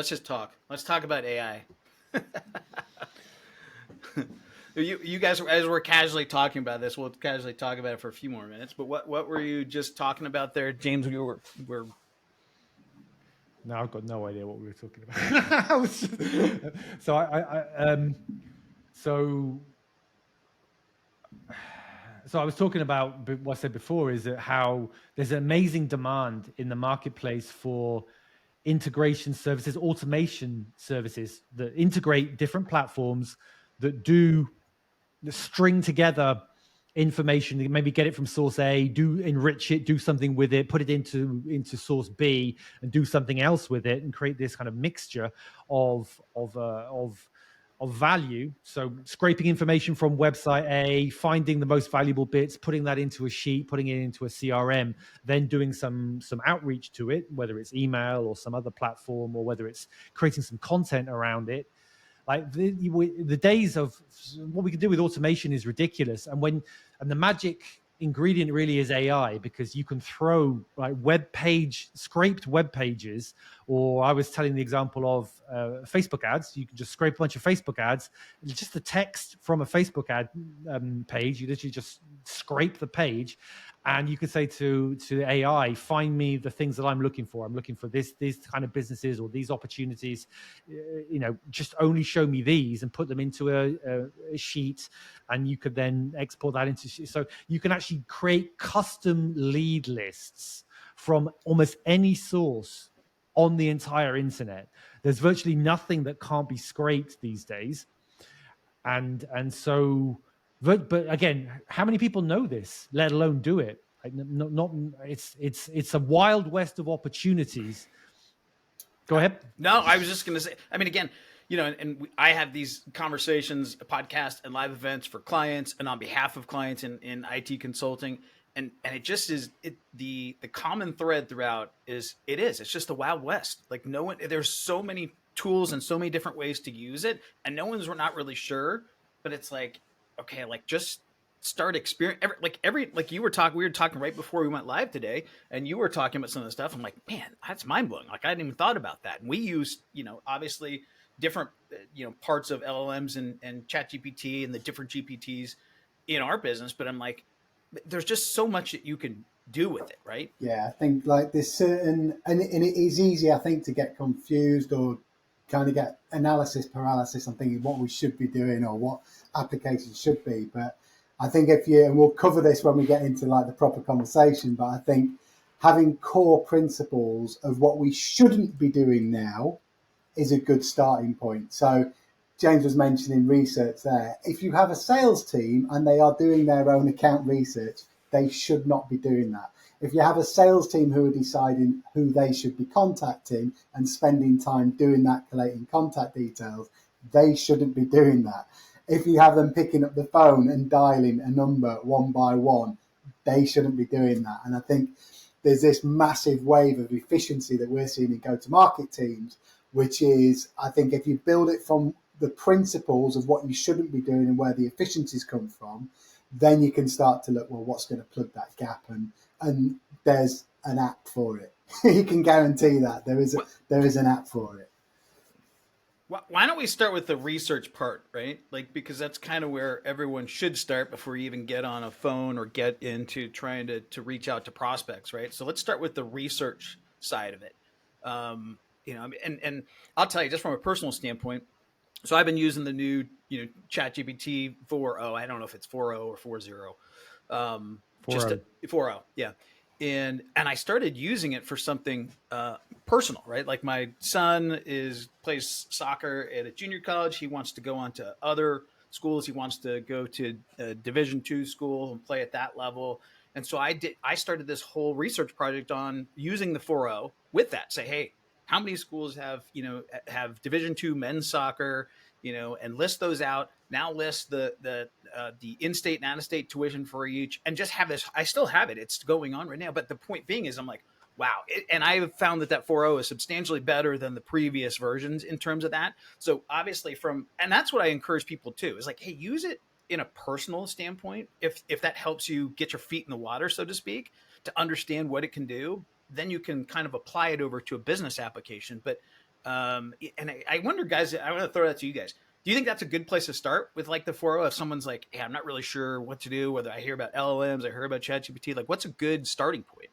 let's just talk. Let's talk about AI. You guys, as we're casually talking about this, we'll casually talk about it for a few more minutes. But what were you just talking about there, James? Were No, I've got no idea what we were talking about. So I was talking about what I said before is that how there's an amazing demand in the marketplace for integration services, automation services that integrate different platforms that string together information, maybe get it from source A, do enrich it, do something with it, put it into source B, and do something else with it, and create this kind of mixture of value. So scraping information from website A, finding the most valuable bits, putting that into a sheet, putting it into a CRM, then doing some outreach to it, whether it's email or some other platform, or whether it's creating some content around it. Like the days of what we can do with automation is ridiculous. And the magic ingredient really is AI, because you can throw like scraped web pages, or I was telling the example of Facebook ads. You can just scrape a bunch of Facebook ads, just the text from a Facebook ad page. You literally just scrape the page, and you could say to AI, find me the things that I'm looking for. I'm looking for these kind of businesses or these opportunities. Just only show me these, and put them into a sheet, and you could then export that into. So you can actually create custom lead lists from almost any source on the entire internet. There's virtually nothing that can't be scraped these days, and so. But again, how many people know this, let alone do it? It's a wild west of opportunities. Go ahead. No, I was just going to say. I mean, again, I have these conversations, podcasts, and live events for clients, and on behalf of clients in IT consulting, and it just is the common thread throughout is it's just the Wild West. Like there's so many tools and so many different ways to use it, and no one's not really sure. But it's like, okay, like just start experience like we were talking right before we went live today, and you were talking about some of the stuff. I'm like, man, that's mind-blowing. Like I hadn't even thought about that. And we use obviously different parts of LLMs and ChatGPT and the different GPTs in our business, but I'm like, there's just so much that you can do with it, right? Yeah, I think like there's certain, and it is easy, I think, to get confused or kind of get analysis paralysis on thinking what we should be doing or what applications should be. But I think and we'll cover this when we get into like the proper conversation, but I think having core principles of what we shouldn't be doing now is a good starting point. So James was mentioning research there. If you have a sales team and they are doing their own account research, they should not be doing that. If you have a sales team who are deciding who they should be contacting and spending time doing that, collating contact details, they shouldn't be doing that. If you have them picking up the phone and dialing a number one by one, they shouldn't be doing that. And I think there's this massive wave of efficiency that we're seeing in go-to-market teams, which is, I think if you build it from the principles of what you shouldn't be doing and where the efficiencies come from, then you can start to look, well, what's going to plug that gap? And there's an app for it. You can guarantee that there is an app for it. Why don't we start with the research part, right? Like, because that's kind of where everyone should start before you even get on a phone or get into trying to reach out to prospects, right? So let's start with the research side of it. And I'll tell you, just from a personal standpoint, so I've been using the new, ChatGPT 4.0. I don't know if it's 4.0 or 4.0. 4.0, yeah. And I started using it for something personal, right? Like my son plays soccer at a junior college. He wants to go on to other schools. He wants to go to a Division II school and play at that level. And so I started this whole research project on using the 4.0 with that. Say, hey, how many schools have Division II men's soccer, and list those out. Now list the in-state and out-of-state tuition for each, and just have this. I still have it. It's going on right now. But the point being is I'm like, wow. And I have found that 4.0 is substantially better than the previous versions in terms of that. So obviously and that's what I encourage people to is like, hey, use it in a personal standpoint. If that helps you get your feet in the water, so to speak, to understand what it can do, then you can kind of apply it over to a business application. But And I wonder, guys, I want to throw that to you guys. Do you think that's a good place to start with like the 4.0? If someone's like, hey, I'm not really sure what to do, whether I hear about LLMs, I heard about ChatGPT, like what's a good starting point?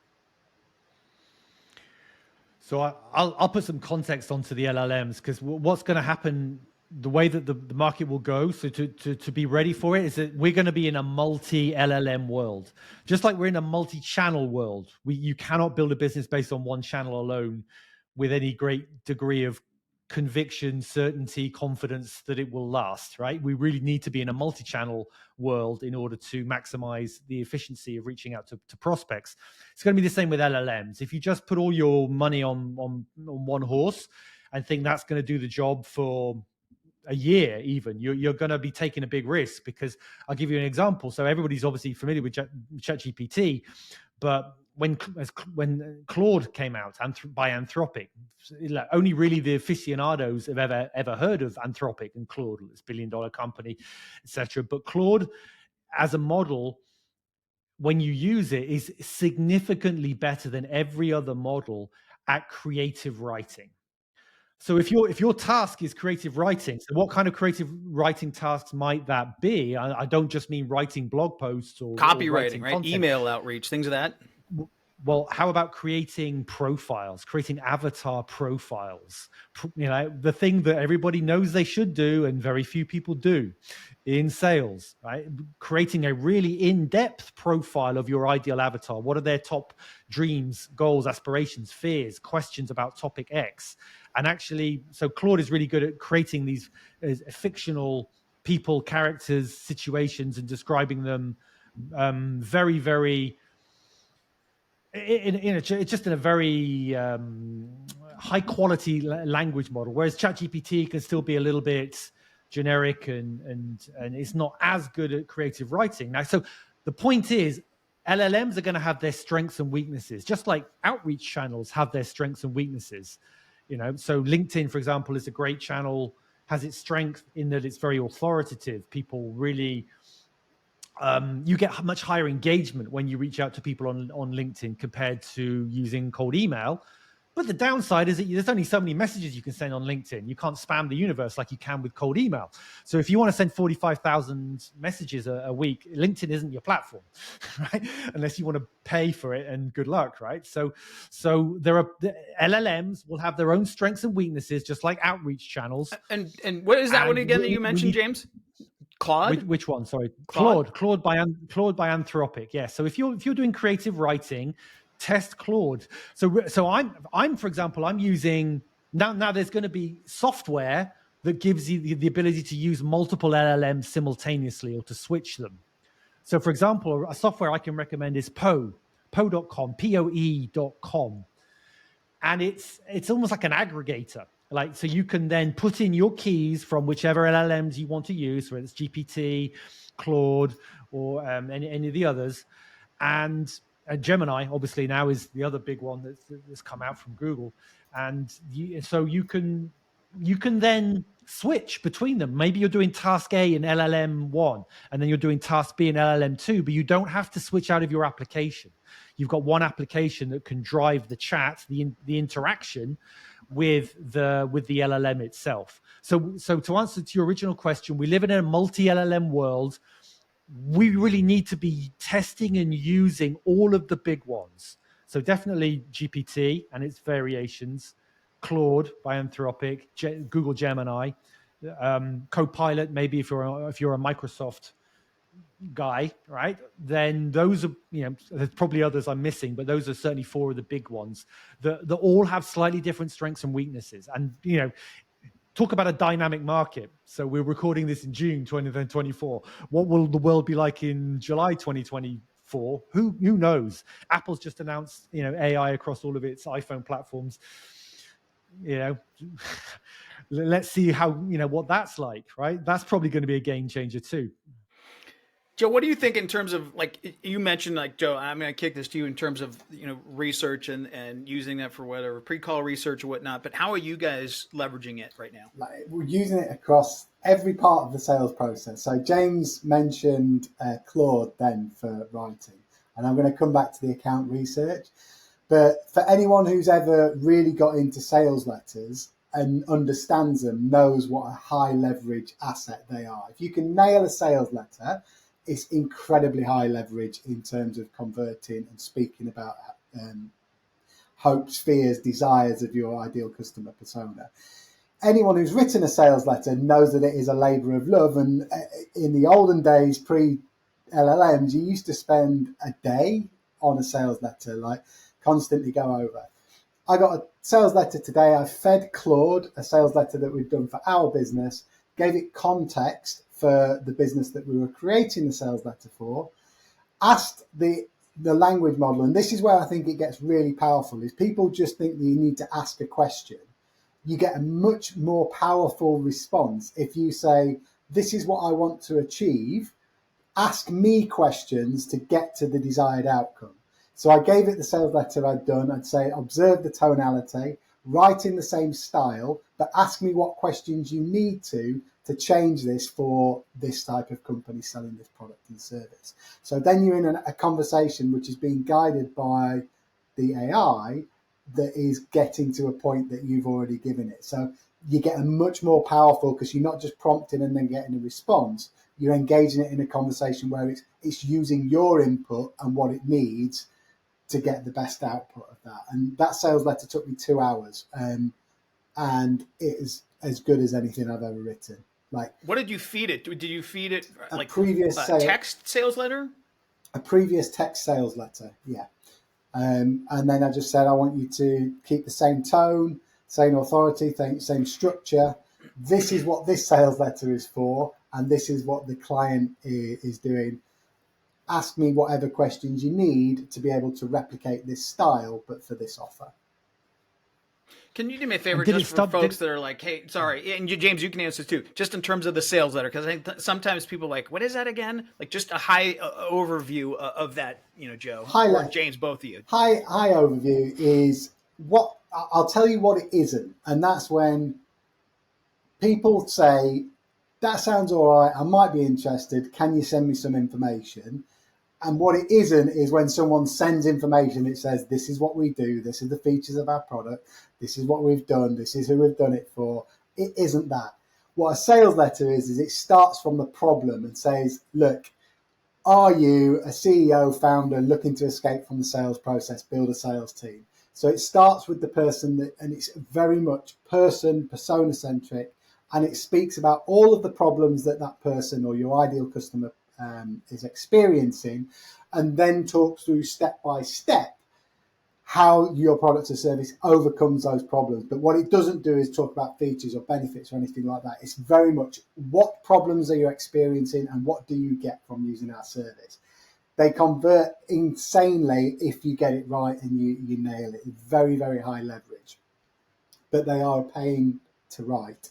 So I'll put some context onto the LLMs, because what's going to happen, the way that the market will go, so to be ready for it, is that we're going to be in a multi-LLM world. Just like we're in a multi-channel world. You cannot build a business based on one channel alone with any great degree of conviction, certainty, confidence that it will last, right? We really need to be in a multi-channel world in order to maximize the efficiency of reaching out to prospects. It's going to be the same with LLMs. If you just put all your money on one horse and think that's going to do the job for a year, even, you're going to be taking a big risk, because I'll give you an example. So everybody's obviously familiar with ChatGPT, but when Claude came out by Anthropic, only really the aficionados have ever heard of Anthropic and Claude, this billion-dollar company, etc. But Claude, as a model, when you use it, is significantly better than every other model at creative writing. So if your task is creative writing, so what kind of creative writing tasks might that be? I don't just mean writing blog posts or copywriting, right? Content. Email outreach, things of that. Well, how about creating profiles, creating avatar profiles? The thing that everybody knows they should do and very few people do in sales, right? Creating a really in-depth profile of your ideal avatar. What are their top dreams, goals, aspirations, fears, questions about topic X? And actually, so Claude is really good at creating these fictional people, characters, situations, and describing them very, very... it's just in a very high quality language model, whereas ChatGPT can still be a little bit generic and it's not as good at creative writing. Now, so the point is, LLMs are going to have their strengths and weaknesses, just like outreach channels have their strengths and weaknesses. So LinkedIn, for example, is a great channel, has its strength in that it's very authoritative. People really... you get much higher engagement when you reach out to people on LinkedIn compared to using cold email. But the downside is that there's only so many messages you can send on LinkedIn. You can't spam the universe like you can with cold email. So if you want to send 45,000 messages a week, LinkedIn isn't your platform, right? Unless you want to pay for it, and good luck, right? So the LLMs will have their own strengths and weaknesses, just like outreach channels. And what is that one again that you mentioned, James? Claude? Which one? Sorry, Claude by Anthropic. Yeah. So if you're doing creative writing, test Claude. So I'm for example, I'm using now. There's going to be software that gives you the ability to use multiple LLMs simultaneously or to switch them. So for example, a software I can recommend is Poe.com, Poe.com, and it's almost like an aggregator. Like, so you can then put in your keys from whichever LLMs you want to use, whether it's GPT, Claude, or any of the others. And Gemini, obviously, now is the other big one that's come out from Google. And so you can then switch between them. Maybe you're doing task A in LLM 1, and then you're doing task B in LLM 2, but you don't have to switch out of your application. You've got one application that can drive the chat, the interaction with the LLM itself. So to answer to your original question, we live in a multi-LLM world. We really need to be testing and using all of the big ones. So definitely GPT and its variations, Claude by Anthropic, Google Gemini, Copilot. Maybe if you're a Microsoft guy, right? Then those are, there's probably others I'm missing, but those are certainly 4 of the big ones that all have slightly different strengths and weaknesses. And talk about a dynamic market. So we're recording this in June 2024. What will the world be like in July 2024? Who knows? Apple's just announced AI across all of its iPhone platforms. Let's see how what that's like, right? That's probably going to be a game changer too. Joe, what do you think in terms of, like you mentioned, like, Joe, I'm going to kick this to you in terms of, research and using that for whatever pre-call research or whatnot, but how are you guys leveraging it right now? We're using it across every part of the sales process. So James mentioned Claude then for writing, and I'm going to come back to the account research. But for anyone who's ever really got into sales letters, and understands them knows what a high leverage asset they are. If you can nail a sales letter, it's incredibly high leverage in terms of converting and speaking about hopes, fears, desires of your ideal customer persona. Anyone who's written a sales letter knows that it is a labour of love. And in the olden days, pre-LLMs, you used to spend a day on a sales letter, like constantly go over. I got a sales letter today. I fed Claude a sales letter that we've done for our business, gave it context for the business that we were creating the sales letter for, asked the language model, and this is where I think it gets really powerful, is people just think that you need to ask a question. You get a much more powerful response if you say, this is what I want to achieve, ask me questions to get to the desired outcome. So I gave it the sales letter I'd done. I'd say, observe the tonality, write in the same style, but ask me what questions you need to change this for this type of company selling this product and service. So then you're in a conversation which is being guided by the AI that is getting to a point that you've already given it. So you get a much more powerful, because you're not just prompting and then getting a response. You're engaging it in a conversation where it's using your input and what it needs to get the best output of that. And that sales letter took me 2 hours, and it is as good as anything I've ever written. Like, what did you feed it? Did you feed it like previous text sales letter? A previous text sales letter, yeah. And then I just said, I want you to keep the same tone, same authority, same structure. This is what this sales letter is for, and this is what the client is doing. Ask me whatever questions you need to be able to replicate this style, but for this offer. Can you do me a favor, just for folks that are like, hey, sorry, and James, you can answer too, just in terms of the sales letter, because I think sometimes people are like, what is that again? Like just a high overview of that, Joe, or James, both of you. High overview is what I'll tell you what it isn't, and that's when people say, that sounds all right, I might be interested, can you send me some information? And what it isn't is when someone sends information, it says, this is what we do, this is the features of our product, this is what we've done, this is who we've done it for. It isn't that. What a sales letter is it starts from the problem and says, look, are you a CEO, founder, looking to escape from the sales process, build a sales team? So it starts with the person, and it's very much persona-centric, and it speaks about all of the problems that person or your ideal customer is experiencing, and then talks through step by step how your product or service overcomes those problems. But what it doesn't do is talk about features or benefits or anything like that. It's very much, what problems are you experiencing and what do you get from using our service? They convert insanely if you get it right and you nail it. It's very, very high leverage, but they are a pain to write.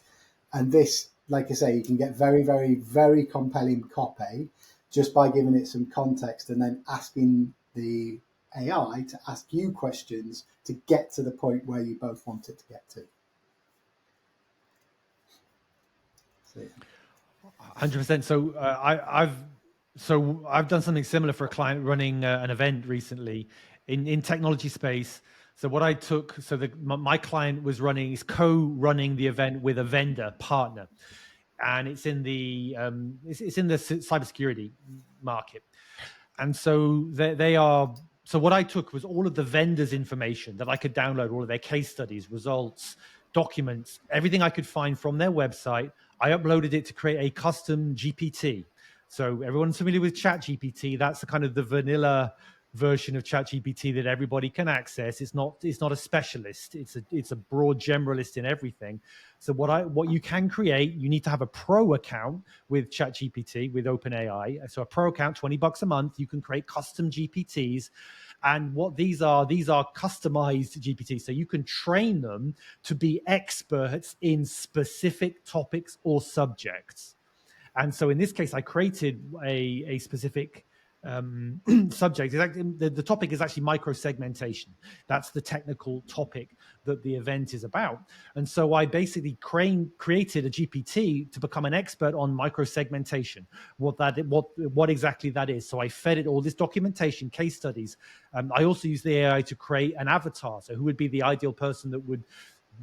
And this, like I say, you can get very, very, very compelling copy just by giving it some context and then asking the AI to ask you questions to get to the point where you both want it to get to. 100%. So I've done something similar for a client running an event recently in technology space. So what I took, my client is co-running the event with a vendor partner, and it's in the cybersecurity market. And so they are. So what I took was all of the vendors' information that I could download, all of their case studies, results, documents, everything I could find from their website. I uploaded it to create a custom GPT. So everyone's familiar with ChatGPT. That's the kind of the vanilla version of ChatGPT that everybody can access. It's not a specialist. It's a broad generalist in everything. So what you can create, you need to have a pro account with ChatGPT with OpenAI. So a pro account, $20 a month. You can create custom GPTs. And what these are customized GPTs. So you can train them to be experts in specific topics or subjects. And so in this case, I created a specific subject. The topic is actually microsegmentation. That's the technical topic that the event is about. And so I basically created a GPT to become an expert on microsegmentation, what exactly that is. So I fed it all this documentation, case studies. I also used the AI to create an avatar. So who would be the ideal person that would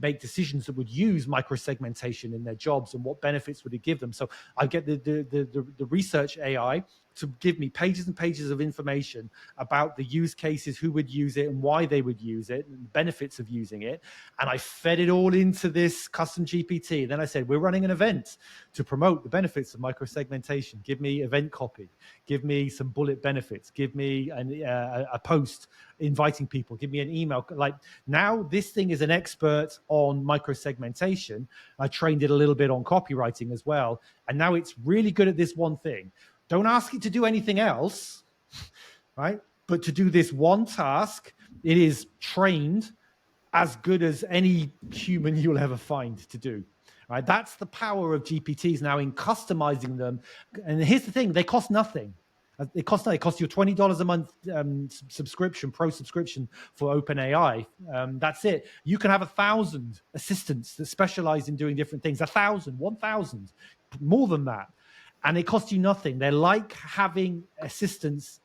make decisions that would use microsegmentation in their jobs and what benefits would it give them. So I get the research AI to give me pages and pages of information about the use cases, who would use it and why they would use it, and the benefits of using it. And I fed it all into this custom GPT. Then I said, we're running an event to promote the benefits of microsegmentation. Give me event copy. Give me some bullet benefits. Give me a post inviting people. Give me an email. Like, now this thing is an expert on microsegmentation. I trained it a little bit on copywriting as well. And now it's really good at this one thing. Don't ask it to do anything else, right? But to do this one task, it is trained as good as any human you'll ever find to do. Right? That's the power of GPTs now in customizing them. And here's the thing, they cost nothing. It costs you $20 a month subscription, pro subscription for OpenAI. That's it. You can have 1,000 assistants that specialize in doing different things. 1,000, 1,000, more than that. And it costs you nothing. They're like having assistants,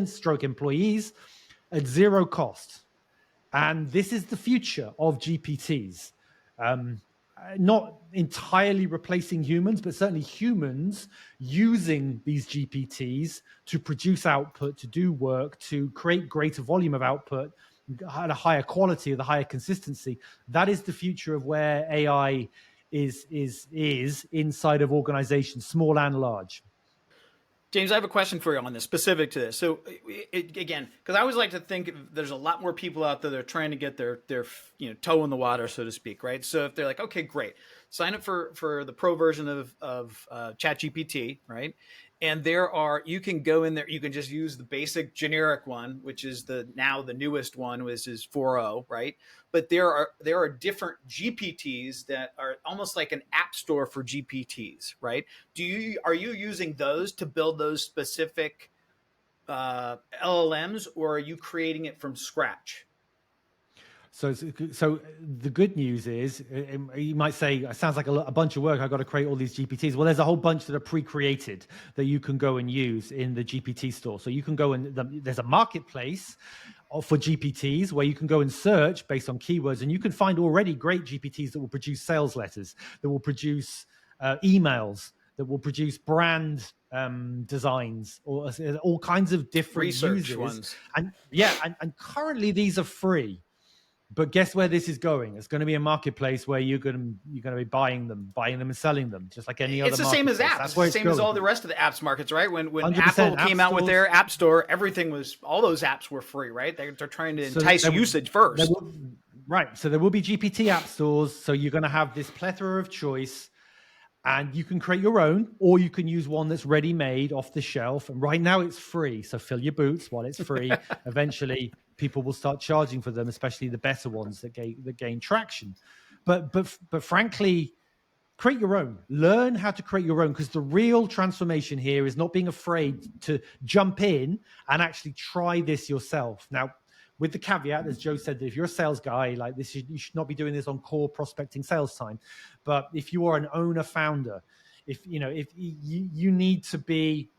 stroke employees at zero cost. And this is the future of GPTs. Not entirely replacing humans, but certainly humans using these GPTs to produce output, to do work, to create greater volume of output at a higher quality, of the higher consistency. That is the future of where AI is inside of organizations, small and large. James, I have a question for you on this, specific to this. So again, because I always like to think there's a lot more people out there that are trying to get their toe in the water, so to speak, right? So if they're like, okay, great, sign up for the pro version of ChatGPT, right? And you can go in there, you can just use the basic generic one, which is the newest one, which is 4.0, right? But there are different GPTs that are almost like an app store for GPTs, right? Are you using those to build those specific LLMs, or are you creating it from scratch? So the good news is, you might say, it sounds like a bunch of work. I've got to create all these GPTs. Well, there's a whole bunch that are pre-created that you can go and use in the GPT store. So you can go and there's a marketplace for GPTs where you can go and search based on keywords, and you can find already great GPTs that will produce sales letters, that will produce emails, that will produce brand designs, or all kinds of different research uses. Ones. And currently these are free. But guess where this is going? It's going to be a marketplace where you're going to be buying them and selling them, just like any other. It's the same as apps. It's the same as all the rest of the apps markets, right? When Apple came out with their app store, all those apps were free, right? They're trying to entice usage first. Right. So there will be GPT app stores. So you're going to have this plethora of choice, and you can create your own, or you can use one that's ready-made off the shelf. And right now it's free. So fill your boots while it's free. Eventually, people will start charging for them, especially the better ones that gain traction. But frankly, create your own. Learn how to create your own, because the real transformation here is not being afraid to jump in and actually try this yourself. Now, with the caveat, as Joe said, that if you're a sales guy like this, you should not be doing this on core prospecting sales time. But if you are an owner founder, if you need to be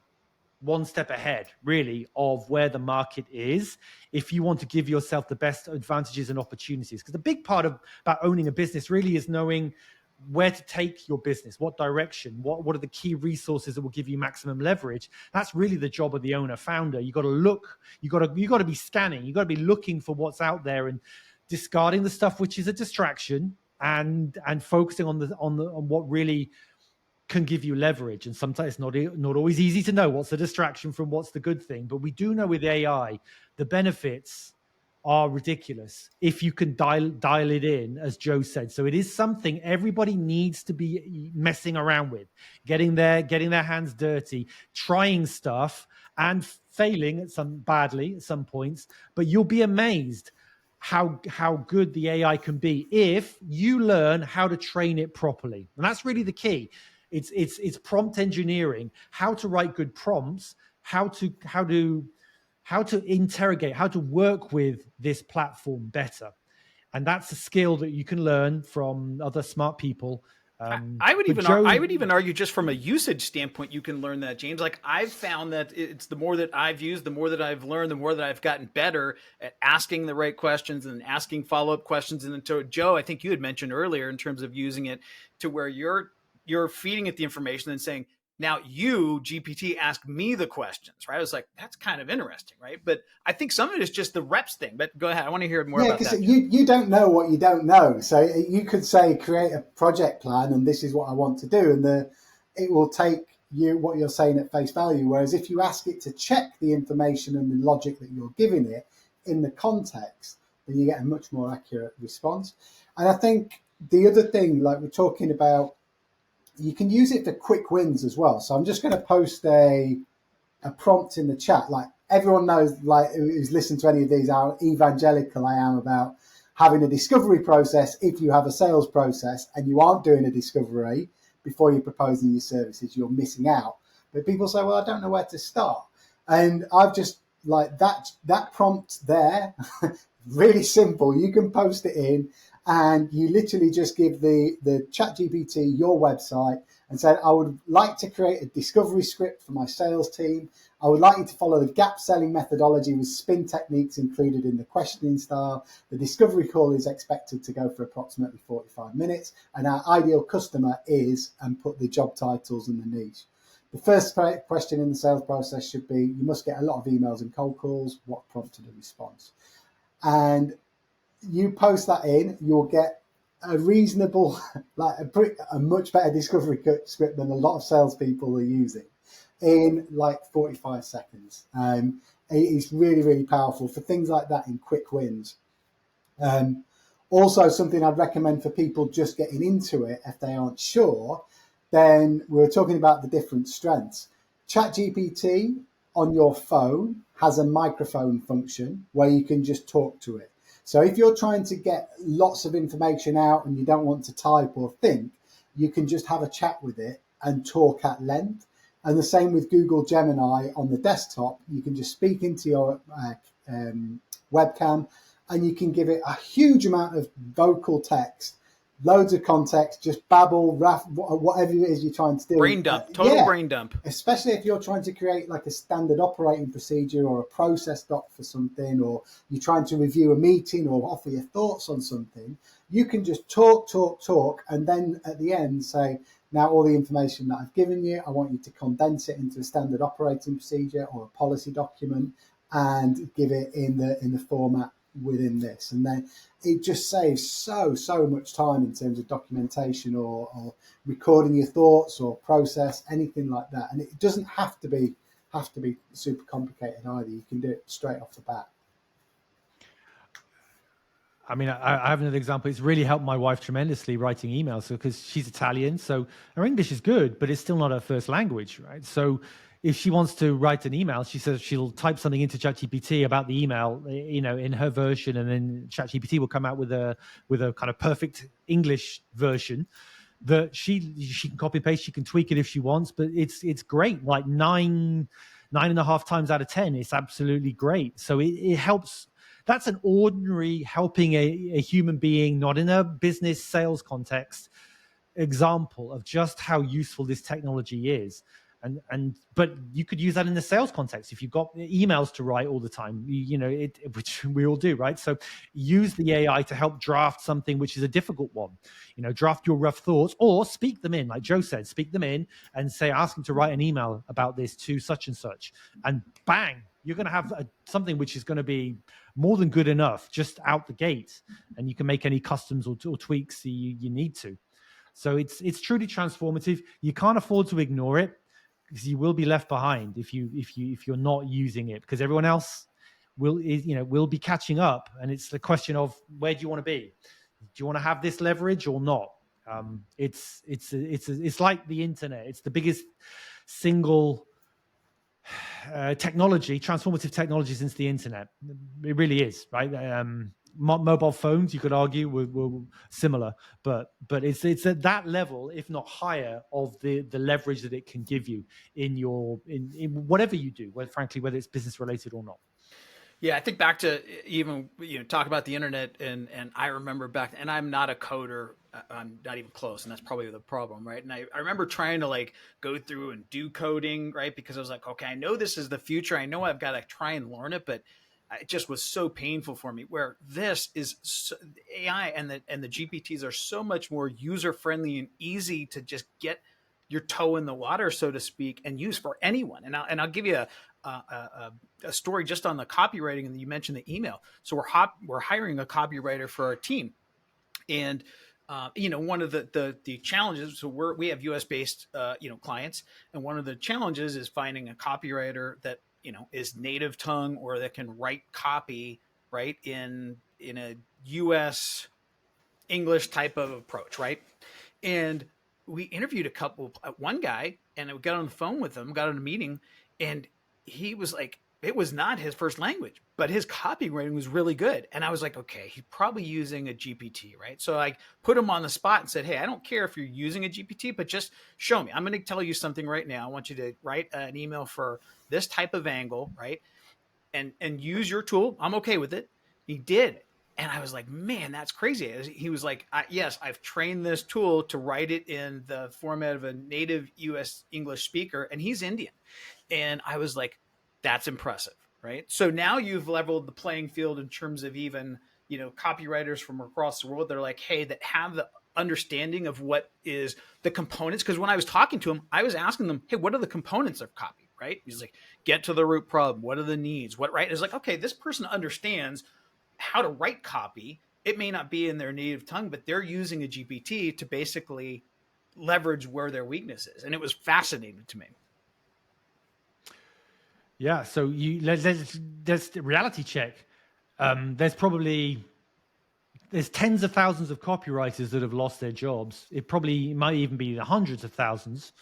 one step ahead, really, of where the market is, if you want to give yourself the best advantages and opportunities. Because the big part about owning a business really is knowing where to take your business, what direction, what are the key resources that will give you maximum leverage. That's really the job of the owner founder. You got to look, you got to be scanning, you got to be looking for what's out there and discarding the stuff which is a distraction, and focusing on what really can give you leverage. And sometimes it's not always easy to know what's the distraction from what's the good thing. But we do know with AI, the benefits are ridiculous if you can dial it in, as Joe said. So it is something everybody needs to be messing around with, getting their hands dirty, trying stuff and failing badly at some points. But you'll be amazed how good the AI can be if you learn how to train it properly. And that's really the key. It's prompt engineering, how to write good prompts, how to interrogate, how to work with this platform better. And that's a skill that you can learn from other smart people I would even argue just from a usage standpoint, you can learn that, James. Like I've found that it's the more that I've used, the more that I've learned, the more that I've gotten better at asking the right questions and asking follow-up questions. And then to Joe, I think you had mentioned earlier in terms of using it to where you're feeding it the information and saying, now you, GPT, ask me the questions, right? I was like, that's kind of interesting, right? But I think some of it is just the reps thing. But go ahead. I want to hear more about that. Yeah, because you don't know what you don't know. So you could say, create a project plan and this is what I want to do. And it will take you what you're saying at face value. Whereas if you ask it to check the information and the logic that you're giving it in the context, then you get a much more accurate response. And I think the other thing, like we're talking about, you can use it for quick wins as well. So I'm just going to post a prompt in the chat. Like everyone knows, like who's listened to any of these, how evangelical I am about having a discovery process. If you have a sales process and you aren't doing a discovery before you're proposing your services, you're missing out. But people say, well, I don't know where to start. And I've just like that prompt there, really simple. You can post it in. And you literally just give the ChatGPT your website and say, I would like to create a discovery script for my sales team. I would like you to follow the gap selling methodology with spin techniques included in the questioning style. The discovery call is expected to go for approximately 45 minutes. And our ideal customer is, and put the job titles and the niche. The first question in the sales process should be, you must get a lot of emails and cold calls. What prompted a response? And you post that in, you'll get a reasonable, like a much better discovery script than a lot of salespeople are using in like 45 seconds. It's really, really powerful for things like that in quick wins. Also, something I'd recommend for people just getting into it, if they aren't sure, then we're talking about the different strengths. ChatGPT on your phone has a microphone function where you can just talk to it. So if you're trying to get lots of information out and you don't want to type or think, you can just have a chat with it and talk at length. And the same with Google Gemini on the desktop. You can just speak into your webcam and you can give it a huge amount of vocal text, loads of context, just babble, whatever it is you're trying to do. Brain dump, total brain dump. Especially if you're trying to create like a standard operating procedure or a process doc for something, or you're trying to review a meeting or offer your thoughts on something, you can just talk, and then at the end say, now all the information that I've given you, I want you to condense it into a standard operating procedure or a policy document and give it in the format within this. And then it just saves so much time in terms of documentation or recording your thoughts or process, anything like that. And it doesn't have to be super complicated either. You can do it straight off the bat. I mean, I have another example. It's really helped my wife tremendously writing emails, because she's Italian, so her English is good, but it's still not her first language, right? So if she wants to write an email, she says she'll type something into ChatGPT about the email, in her version, and then ChatGPT will come out with a kind of perfect English version that she can copy and paste. She can tweak it if she wants, but it's great. Like 9.5 times out of 10, it's absolutely great. So it helps. That's an ordinary helping a human being, not in a business sales context, example of just how useful this technology is. But you could use that in the sales context. If you've got emails to write all the time, which we all do, right? So use the AI to help draft something which is a difficult one. Draft your rough thoughts, or speak them in, like Joe said, speak them in and say, ask them to write an email about this to such and such, and bang, you're going to have something which is going to be more than good enough just out the gate, and you can make any customs or tweaks you need to. So it's truly transformative. You can't afford to ignore it, because you will be left behind if you're not using it, because everyone else will be catching up, and it's the question of, where do you want to be? Do you want to have this leverage or not? It's like the internet. It's the biggest single transformative technology since the internet. It really is, right? Mobile phones, you could argue, were similar, but it's at that level, if not higher, of the leverage that it can give you in whatever you do, whether it's business related or not. Yeah, I think back to even talk about the internet, and I remember back, and I'm not a coder I'm not even close. And that's probably the problem. Right. And I remember trying to like go through and do coding, right? Because I was like, okay, I know this is the future. I know I've got to try and learn it, but it just was so painful for me, where this is so, AI and the GPTs are so much more user friendly and easy to just get your toe in the water, so to speak, and use for anyone. And I'll give you a story just on the copywriting. And you mentioned the email. So we're hiring a copywriter for our team. And one of the challenges, so we have US based clients, and one of the challenges is finding a copywriter that is native tongue or that can write copy right in a US English type of approach, right? And we interviewed one guy, and we got on the phone with him, got on a meeting, and he was like, it was not his first language, but his copywriting was really good. And I was like, okay, he's probably using a GPT, right? So I put him on the spot and said, hey, I don't care if you're using a GPT, but just show me. I'm going to tell you something right now. I want you to write an email for this type of angle, right? And use your tool. I'm okay with it. He did. And I was like, man, that's crazy. He was like, yes, I've trained this tool to write it in the format of a native US English speaker, and he's Indian. And I was like, that's impressive, right? So now you've leveled the playing field in terms of even, copywriters from across the world. They're like, hey, that have the understanding of what is the components. Because when I was talking to him, I was asking them, hey, what are the components of copy, right? He's like, get to the root problem. What are the needs? What, right? It's like, okay, this person understands how to write copy. It may not be in their native tongue, but they're using a GPT to basically leverage where their weakness is. And it was fascinating to me. Yeah, so let's the reality check. There's tens of thousands of copywriters that have lost their jobs. It might even be the hundreds of thousands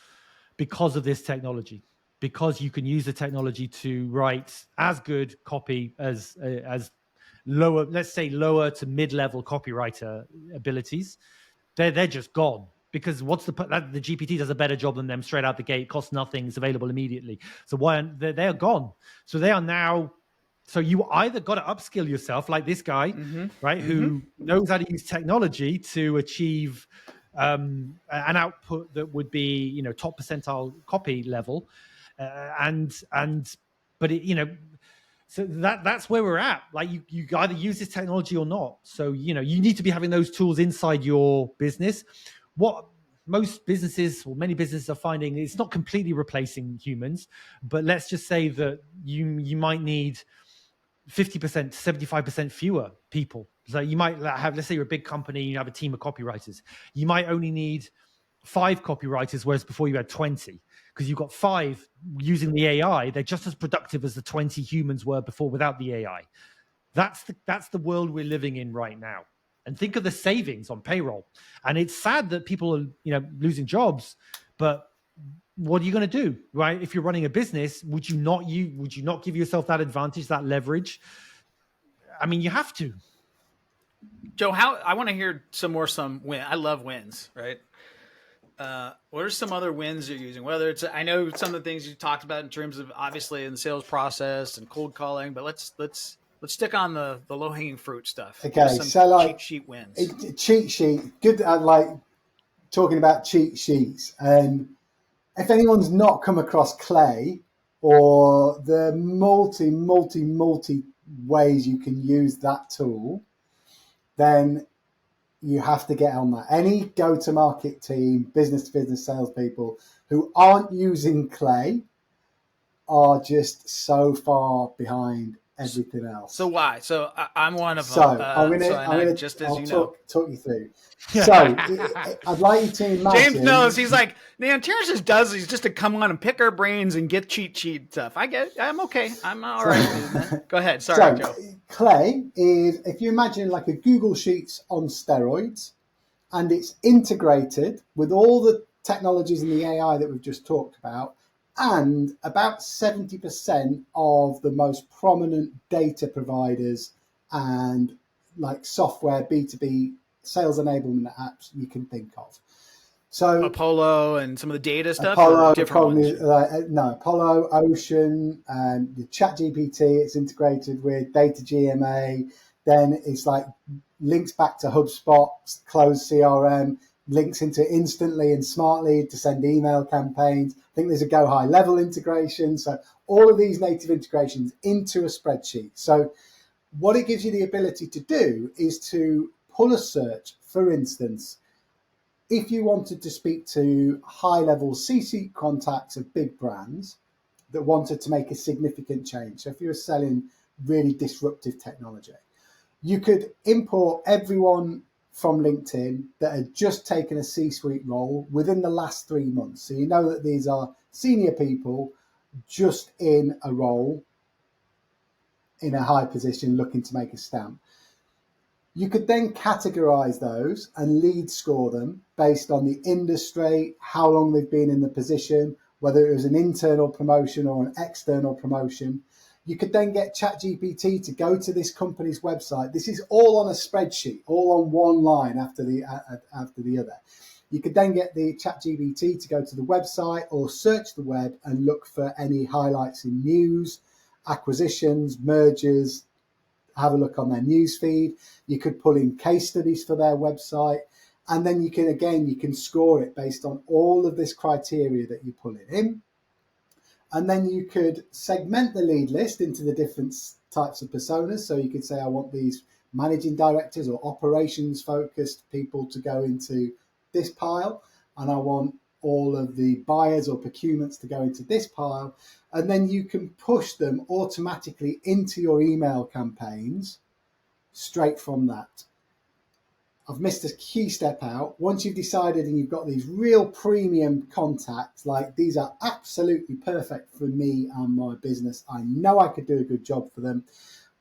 because of this technology. Because you can use the technology to write as good copy as lower, let's say lower to mid-level copywriter abilities. They're just gone. Because the GPT does a better job than them straight out the gate, costs nothing, it's available immediately. So they're gone. So they are now. So you either got to upskill yourself, like this guy, right, who knows how to use technology to achieve an output that would be top percentile copy level, So that's where we're at. Like you either use this technology or not. So you need to be having those tools inside your business. What most businesses or many businesses are finding, it's not completely replacing humans, but let's just say that you might need 50% to 75% fewer people. So you might have, let's say you're a big company, you have a team of copywriters. You might only need 5 copywriters, whereas before you had 20, because you've got 5 using the AI. They're just as productive as the 20 humans were before without the AI. That's the world we're living in right now. And think of the savings on payroll. And it's sad that people are, losing jobs, but what are you going to do, right? If you're running a business, would you not give yourself that advantage, that leverage? I mean, you have to. Joe, I want to hear some win. I love wins, right? What are some other wins you're using? Whether it's, I know some of the things you talked about in terms of obviously in the sales process and cold calling, but let's stick on the low hanging fruit stuff. Okay, so like cheat sheet wins. Cheat sheet, good. I like talking about cheat sheets. And if anyone's not come across Clay or the multi ways you can use that tool, then you have to get on that. Any go-to-market team, business-to-business salespeople who aren't using Clay are just so far behind everything else. So why? So I'm one of them. So I'm going to talk you through. So I'd like you to imagine. James knows. He's like, man, Terrence just does. He's just to come on and pick our brains and get cheat sheet stuff. I get it. I'm okay. I'm all right. Go ahead. Sorry, Joe. Clay is, if you imagine like a Google Sheets on steroids, and it's integrated with all the technologies and the AI that we've just talked about, and about 70% of the most prominent data providers and like software B2B sales enablement apps you can think of. So Apollo and some of the data stuff. Apollo, different Apollo, Ocean, and the ChatGPT. It's integrated with Data GMA. Then it's like links back to HubSpot, closed CRM, links into Instantly and Smartly to send email campaigns. I think there's a Go High Level integration. So all of these native integrations into a spreadsheet. So what it gives you the ability to do is to pull a search. For instance, if you wanted to speak to high-level C-suite contacts of big brands that wanted to make a significant change, so if you were selling really disruptive technology, you could import everyone from LinkedIn that had just taken a C-suite role within the last 3 months. So you know that these are senior people just in a role, in a high position, looking to make a stamp. You could then categorize those and lead score them based on the industry, how long they've been in the position, whether it was an internal promotion or an external promotion. You could then get ChatGPT to go to this company's website. This is all on a spreadsheet, all on one line after the other. You could then get the ChatGPT to go to the website or search the web and look for any highlights in news, acquisitions, mergers, have a look on their news feed. You could pull in case studies for their website. And then you can score it based on all of this criteria that you pull it in. And then you could segment the lead list into the different types of personas. So you could say, I want these managing directors or operations focused people to go into this pile. And I want all of the buyers or procurements to go into this pile. And then you can push them automatically into your email campaigns straight from that. I've missed a key step out. Once you've decided and you've got these real premium contacts, like these are absolutely perfect for me and my business, I know I could do a good job for them.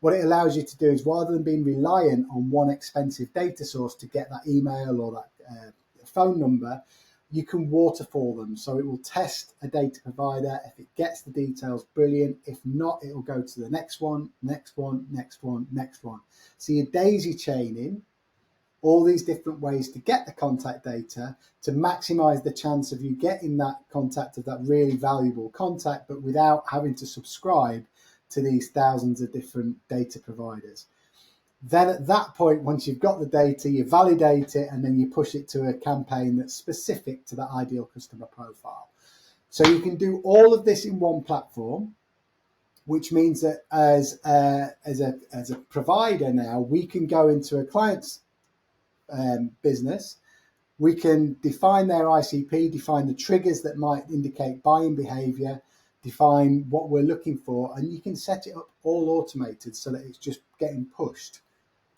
What it allows you to do is, rather than being reliant on one expensive data source to get that email or that phone number, you can waterfall them. So it will test a data provider. If it gets the details, brilliant. If not, it will go to the next one, next one, next one, next one. So you're daisy chaining all these different ways to get the contact data to maximize the chance of you getting that contact, of that really valuable contact, but without having to subscribe to these thousands of different data providers. Then at that point, once you've got the data, you validate it, and then you push it to a campaign that's specific to that ideal customer profile. So you can do all of this in one platform, which means that as a provider now, we can go into a client's business, we can define their ICP, define the triggers that might indicate buying behavior, define what we're looking for, and you can set it up all automated so that it's just getting pushed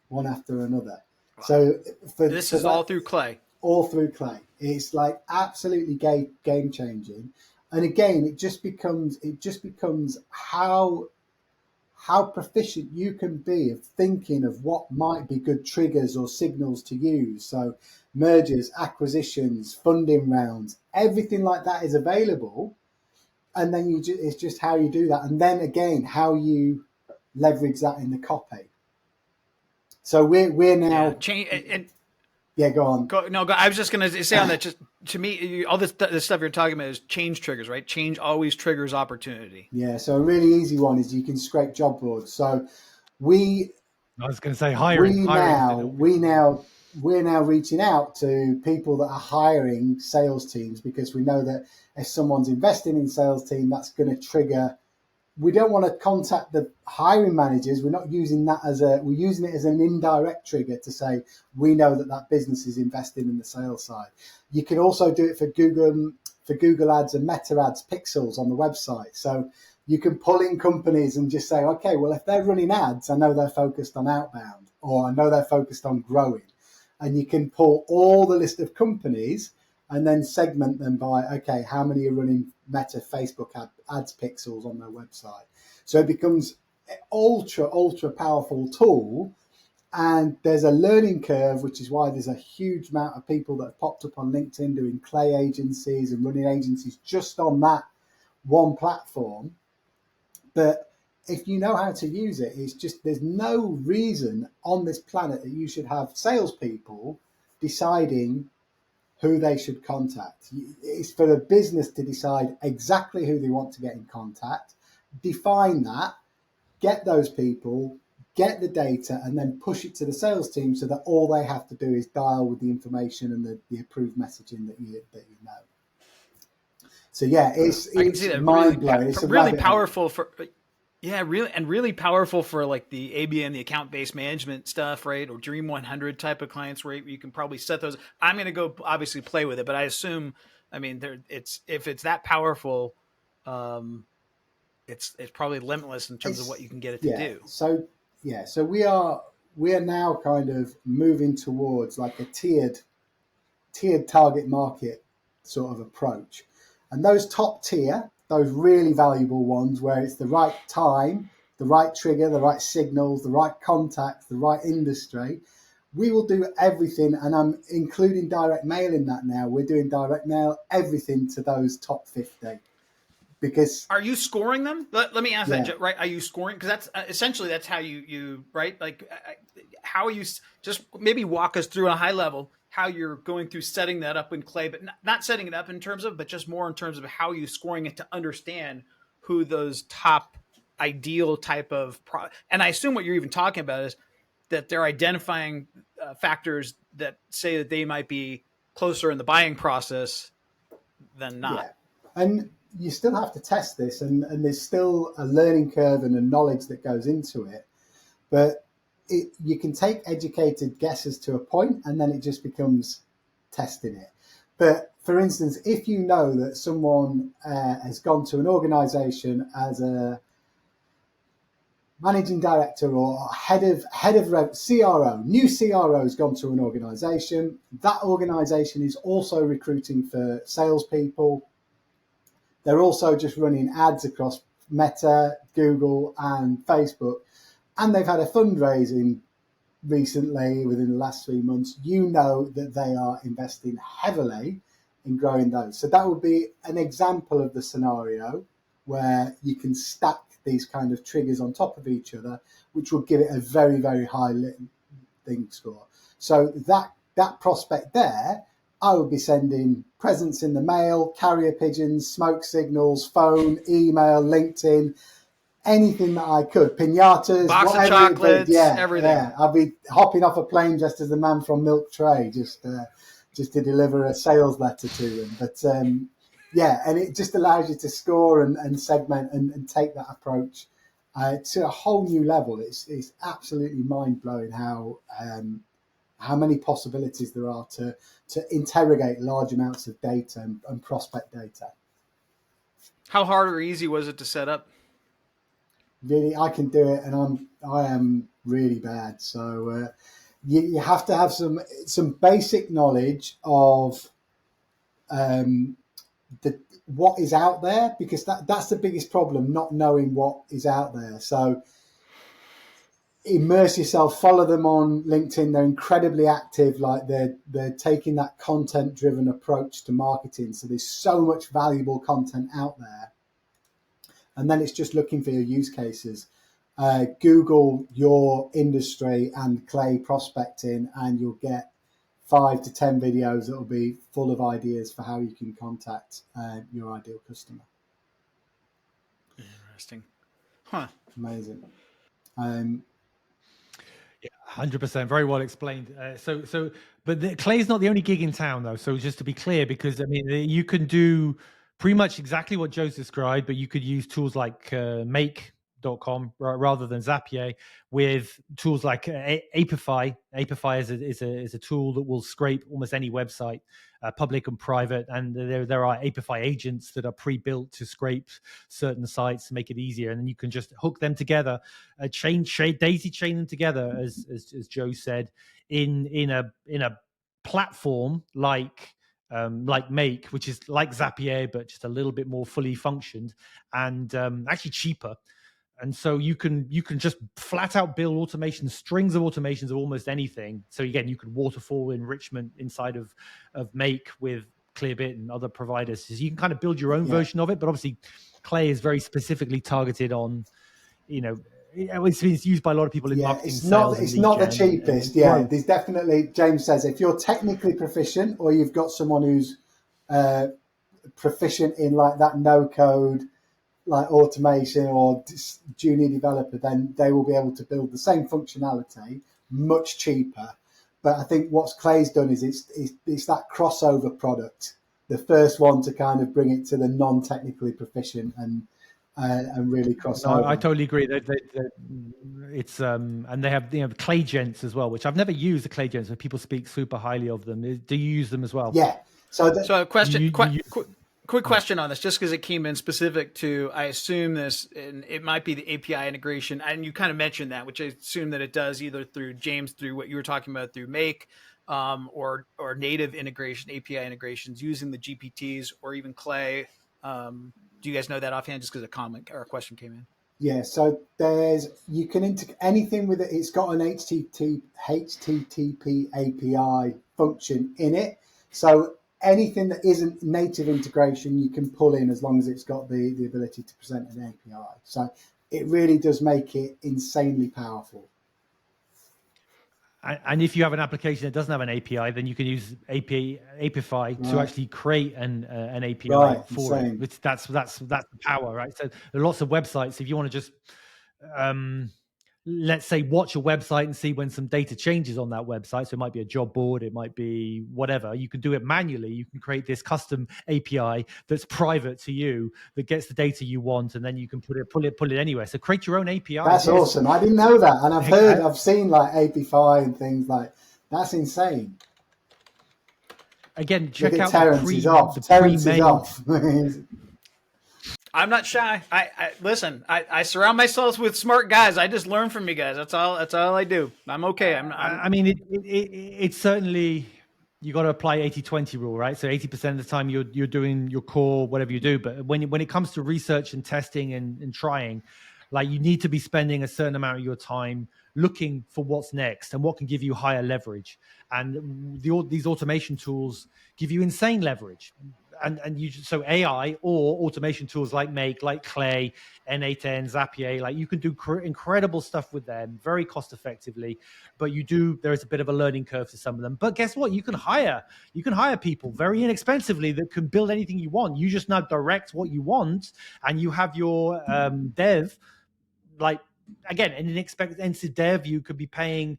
one after another. Wow. So this is all through Clay. All through Clay. It's like absolutely game changing. And again, it just becomes how proficient you can be of thinking of what might be good triggers or signals to use. So mergers, acquisitions, funding rounds, everything like that is available. And then it's just how you do that. And then again, how you leverage that in the copy. So we're now go on. I was just going to say on that, just to me, all this stuff you're talking about is change triggers, right? Change always triggers opportunity. Yeah. So a really easy one is you can scrape job boards. So I was going to say hiring. We're now reaching out to people that are hiring sales teams, because we know that if someone's investing in sales team, that's going to trigger. We don't want to contact the hiring managers. We're not using that we're using it as an indirect trigger to say, we know that business is investing in the sales side. You can also do it for Google ads and Meta ads pixels on the website. So you can pull in companies and just say, okay, well, if they're running ads, I know they're focused on outbound, or I know they're focused on growing. And you can pull all the list of companies and then segment them by, okay, how many are running Meta, Facebook ads pixels on their website? So it becomes an ultra powerful tool. And there's a learning curve, which is why there's a huge amount of people that have popped up on LinkedIn doing Clay agencies and running agencies just on that one platform. But if you know how to use it, it's just, there's no reason on this planet that you should have salespeople deciding who they should contact. It's for the business to decide exactly who they want to get in contact, define that, get those people, get the data, and then push it to the sales team so that all they have to do is dial with the information and the approved messaging that you know. So yeah, it's mind blowing. It's really powerful for. Yeah, really powerful for like the ABM, the account-based management stuff, right? Or Dream 100 type of clients where you can probably set those. I'm going to go obviously play with it, but I assume, I mean, if it's that powerful, it's probably limitless in terms of what you can get it to do. So we are now kind of moving towards like a tiered target market sort of approach, and those top tier, those really valuable ones where it's the right time, the right trigger, the right signals, the right contacts, the right industry, we will do everything. And I'm including direct mail in that now. We're doing direct mail, everything to those top 50. Because are you scoring them? Let me ask that, right? Are you scoring? Because that's essentially that's how you right? Like how are you, just maybe walk us through at a high level how you're going through setting that up in Clay, but not setting it up in terms of, but just more in terms of how you scoring it to understand who those top ideal type of and I assume what you're even talking about is that they're identifying factors that say that they might be closer in the buying process than not. Yeah. And you still have to test this, and there's still a learning curve and a knowledge that goes into it. But you can take educated guesses to a point, and then it just becomes testing it. But for instance, if you know that someone has gone to an organization as a managing director or head of CRO, new CRO has gone to an organization, that organization is also recruiting for salespeople. They're also just running ads across Meta, Google, and Facebook. And they've had a fundraising recently within the last 3 months. You know that they are investing heavily in growing those. So that would be an example of the scenario where you can stack these kind of triggers on top of each other, which will give it a very, very high thing score. So that prospect there, I would be sending presents in the mail, carrier pigeons, smoke signals, phone, email, LinkedIn, anything that I could, piñatas, box of chocolates, everything. Yeah, I'll be hopping off a plane just as the man from Milk Tray, just to deliver a sales letter to them. But and it just allows you to score and segment and take that approach to a whole new level. It's absolutely mind blowing how many possibilities there are to interrogate large amounts of data and prospect data. How hard or easy was it to set up? Really, I can do it, and I am really bad. So you have to have some basic knowledge of what is out there, because that's the biggest problem, not knowing what is out there. So immerse yourself, follow them on LinkedIn. They're incredibly active. Like they're taking that content driven approach to marketing. So there's so much valuable content out there. And then it's just looking for your use cases. Google your industry and Clay prospecting, and you'll get 5 to 10 videos that will be full of ideas for how you can contact your ideal customer. Interesting. Huh. Amazing. 100%, very well explained. But Clay's not the only gig in town, though. So just to be clear, because I mean, you can do pretty much exactly what Joe's described, but you could use tools like Make.com rather than Zapier, with tools like Apify. Apify is a tool that will scrape almost any website, public and private, and there are Apify agents that are pre-built to scrape certain sites to make it easier, and then you can just hook them together, daisy chain them together, as Joe said, in a platform like Make, which is like Zapier but just a little bit more fully functioned and actually cheaper. And so you can just flat out build automation, strings of automations of almost anything. So again, you could waterfall enrichment inside of Make with Clearbit and other providers. So you can kind of build your own version of it. But obviously, Clay is very specifically targeted on, it's used by a lot of people in marketing. It's not the cheapest. There's definitely, James says, if you're technically proficient or you've got someone who's proficient in like that no code like automation or junior developer, then they will be able to build the same functionality much cheaper. But I think what Clay's done is it's that crossover product, the first one to kind of bring it to the non-technically proficient and really cross over. No, I totally agree. It's and they have clay gents as well, which I've never used the clay gents, but people speak super highly of them. Do you use them as well? Yeah. So a question. Quick question on this, just because it came in specific to, I assume this, and it might be the API integration, and you kind of mentioned that, which I assume that it does either through James, through what you were talking about, through Make, or native integration, API integrations using the GPTs, or even Clay. Do you guys know that offhand? Just because a comment or a question came in. Yeah, so you can integrate anything with it. It's got an HTTP API function in it. So anything that isn't native integration, you can pull in as long as it's got the ability to present an API. So it really does make it insanely powerful. And if you have an application that doesn't have an API, then you can use Apify to actually create an API for it. Which that's the power, right? So there are lots of websites. If you want to just let's say watch a website and see when some data changes on that website, so it might be a job board, it might be whatever, you can do it manually. You can create this custom API that's private to you, that gets the data you want, and then you can pull it anywhere. So create your own API. That's awesome. I didn't know that, and I've seen like Apify and things like that's insane. Again, check out Terrence is off. I'm not shy. Listen. I surround myself with smart guys. I just learn from you guys. That's all I do. I'm okay. I mean, it's certainly, you got to apply 80-20 rule, right? So 80% of the time you're doing your core, whatever you do. But when it comes to research and testing and trying, like, you need to be spending a certain amount of your time looking for what's next and what can give you higher leverage. And these automation tools give you insane leverage. So AI or automation tools like Make, like Clay, N8N, Zapier, like, you can do incredible stuff with them very cost effectively, but there is a bit of a learning curve to some of them. But guess what? You can hire people very inexpensively that can build anything you want. You just now direct what you want, and you have your dev, like, again, an inexpensive dev, you could be paying,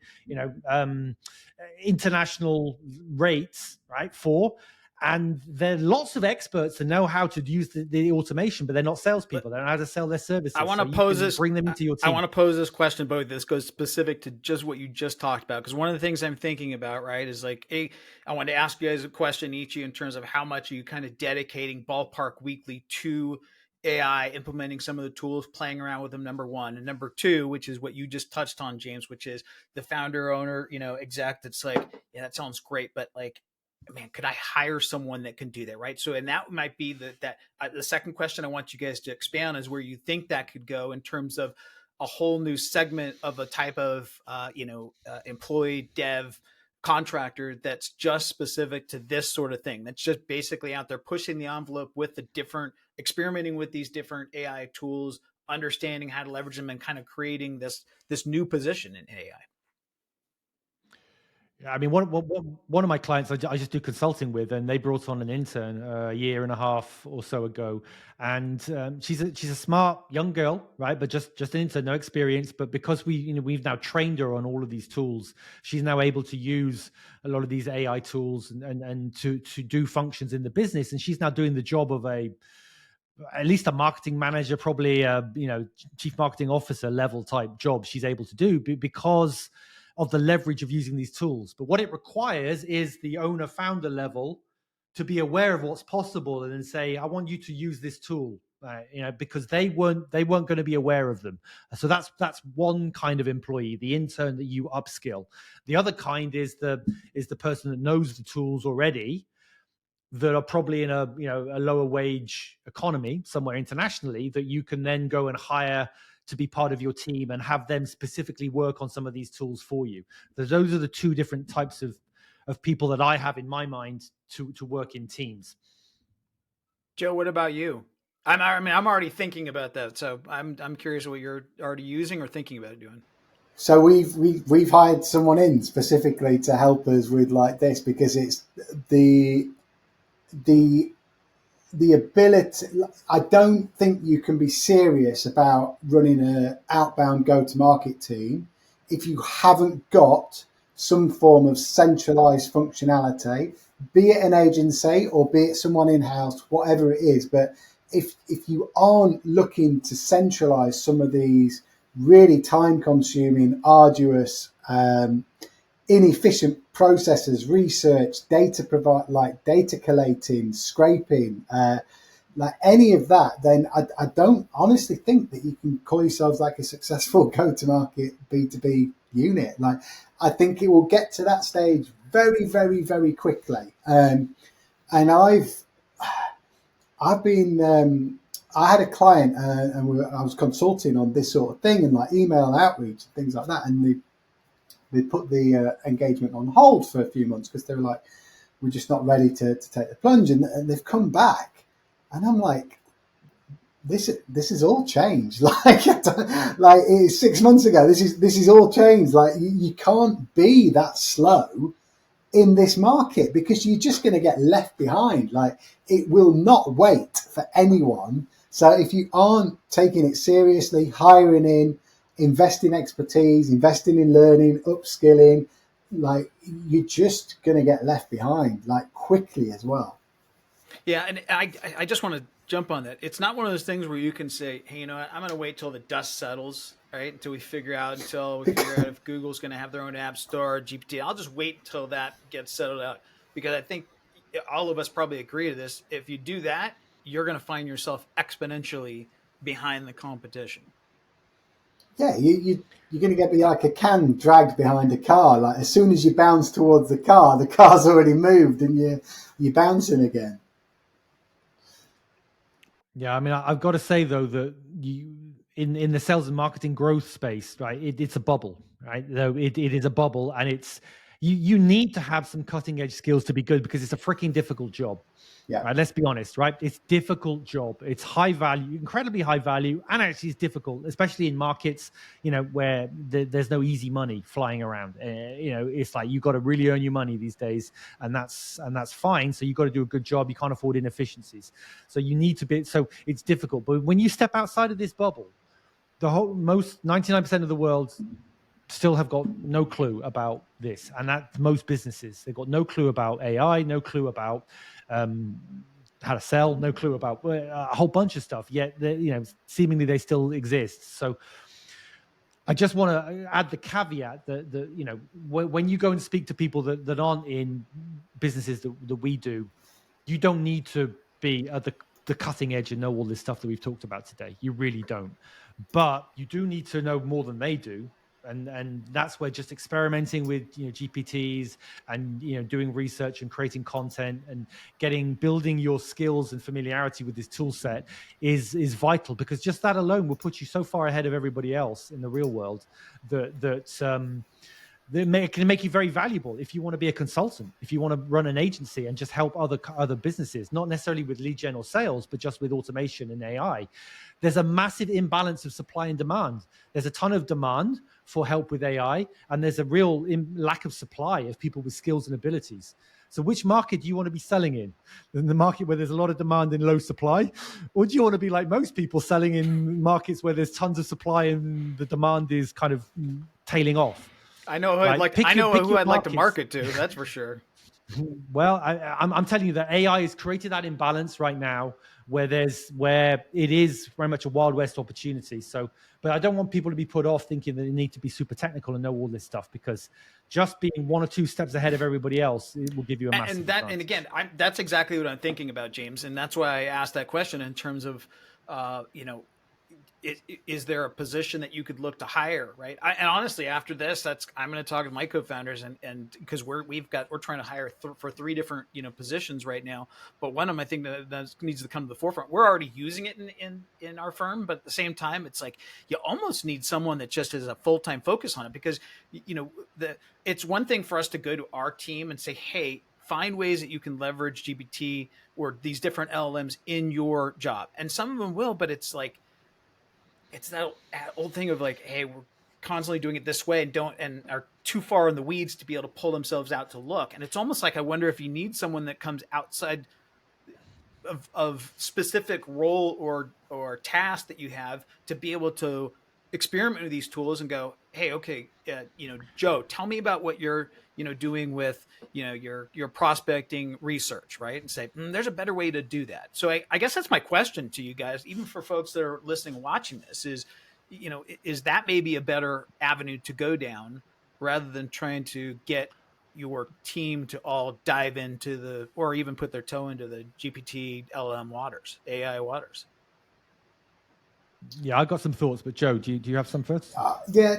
international rates, right, for. And there are lots of experts that know how to use the automation, but they're not salespeople. They don't know how to sell their services. I want to pose this. Bring them into your team. I want to pose this question, but this goes specific to just what you just talked about. Because one of the things I'm thinking about, right, is like, I want to ask you guys a question, each in terms of how much are you kind of dedicating ballpark weekly to AI, implementing some of the tools, playing around with them, number one. And number two, which is what you just touched on, James, which is the founder, owner, exec that's like, yeah, that sounds great, but like, man, could I hire someone that can do that, right? So, and that might be the second question I want you guys to expand is where you think that could go in terms of a whole new segment of a type of, employee, dev, contractor that's just specific to this sort of thing. That's just basically out there pushing the envelope with experimenting with these different AI tools, understanding how to leverage them, and kind of creating this new position in AI. I mean, one of my clients I just do consulting with, and they brought on an intern a year and a half or so ago, and she's a smart young girl, right? But just an intern, no experience. But because we've now trained her on all of these tools, she's now able to use a lot of these AI tools and to do functions in the business. And she's now doing the job of at least a marketing manager, probably a chief marketing officer level type job she's able to do because of the leverage of using these tools. But what it requires is the owner founder level to be aware of what's possible and then say, I want you to use this tool, because they weren't going to be aware of them. So that's one kind of employee, the intern that you upskill. The other kind is the person that knows the tools already, that are probably in a lower wage economy somewhere internationally, that you can then go and hire to be part of your team and have them specifically work on some of these tools for you. Those are the two different types of people that I have in my mind to work in teams. Joe, what about you? I'm already thinking about that, so I'm curious what you're already using or thinking about doing. So we've hired someone in specifically to help us with like this, because it's the the ability, I don't think you can be serious about running an outbound go-to-market team if you haven't got some form of centralized functionality, be it an agency or be it someone in-house, whatever it is. But if you aren't looking to centralize some of these really time-consuming, arduous, inefficient processes, research, data collating, scraping, like any of that, then I don't honestly think that you can call yourselves like a successful go-to-market B2B unit. Like, I think it will get to that stage very, very, very quickly. And I've been, I had a client and I was consulting on this sort of thing and like email outreach and things like that. And they put the engagement on hold for a few months because they were like, we're just not ready to take the plunge. And they've come back. And I'm like, this is all changed. Like, like it's 6 months ago. This is all changed. Like, you can't be that slow in this market because you're just going to get left behind. Like, it will not wait for anyone. So if you aren't taking it seriously, hiring in, investing expertise, investing in learning, upskilling, like, you're just going to get left behind, like, quickly as well. Yeah, and I just want to jump on that. It's not one of those things where you can say, hey, you know what, I'm going to wait till the dust settles, right? Until we figure out if Google's going to have their own app store, GPT. I'll just wait until that gets settled out, because I think all of us probably agree to this. If you do that, you're going to find yourself exponentially behind the competition. Yeah, you're going to get like a can dragged behind a car. Like, as soon as you bounce towards the car's already moved and you're bouncing again. Yeah, I mean, I've got to say though that you in the sales and marketing growth space, right? It's a bubble, right? Though it is a bubble, and it's you need to have some cutting edge skills to be good, because it's a freaking difficult job. Yeah. Right, let's be honest, right? It's difficult job. It's high value, incredibly high value, and actually it's difficult, especially in markets, where there's no easy money flying around. It's like you got to really earn your money these days, and that's fine. So you got to do a good job. You can't afford inefficiencies. So you need to be. So it's difficult. But when you step outside of this bubble, the whole 99% of the world still have got no clue about this, and that's most businesses. They've got no clue about AI, no clue about how to sell, no clue about a whole bunch of stuff. Yet, seemingly they still exist. So, I just want to add the caveat that when you go and speak to people that aren't in businesses that we do, you don't need to be at the cutting edge and know all this stuff that we've talked about today. You really don't. But you do need to know more than they do. And that's where just experimenting with GPTs and doing research and creating content and building your skills and familiarity with this tool set is vital, because just that alone will put you so far ahead of everybody else in the real world that can make you very valuable if you want to be a consultant, if you want to run an agency and just help other businesses, not necessarily with lead gen or sales, but just with automation and AI. There's a massive imbalance of supply and demand. There's a ton of demand for help with AI, and there's a real lack of supply of people with skills and abilities. So which market do you want to be selling in? In the market where there's a lot of demand and low supply? Or do you want to be like most people, selling in markets where there's tons of supply and the demand is kind of tailing off? I know who I'd like to market to. That's for sure. Well, I'm telling you that AI has created that imbalance right now, where it is very much a Wild West opportunity. So, but I don't want people to be put off thinking that they need to be super technical and know all this stuff, because just being one or two steps ahead of everybody else, it will give you a massive advantage. And again, that's exactly what I'm thinking about, James. And that's why I asked that question in terms of, is there a position that you could look to hire, right? And honestly, after this, I'm going to talk with my co-founders, and because we're trying to hire for 3 different positions right now, but one of them I think that needs to come to the forefront. We're already using it in our firm, but at the same time, it's like you almost need someone that just has a full-time focus on it, because it's one thing for us to go to our team and say, hey, find ways that you can leverage GPT or these different LLMs in your job, and some of them will, but it's like, it's that old thing of like, hey, we're constantly doing it this way and are too far in the weeds to be able to pull themselves out to look. And it's almost like, I wonder if you need someone that comes outside of specific role or task that you have to be able to experiment with these tools and go, hey, okay, Joe, tell me about what you're doing with your prospecting research, right? And say, there's a better way to do that. So I guess that's my question to you guys, even for folks that are listening, watching this, is that maybe a better avenue to go down rather than trying to get your team to all dive into or even put their toe into the GPT LM waters, AI waters? Yeah, I got some thoughts, but Joe, do you have some first? Yeah,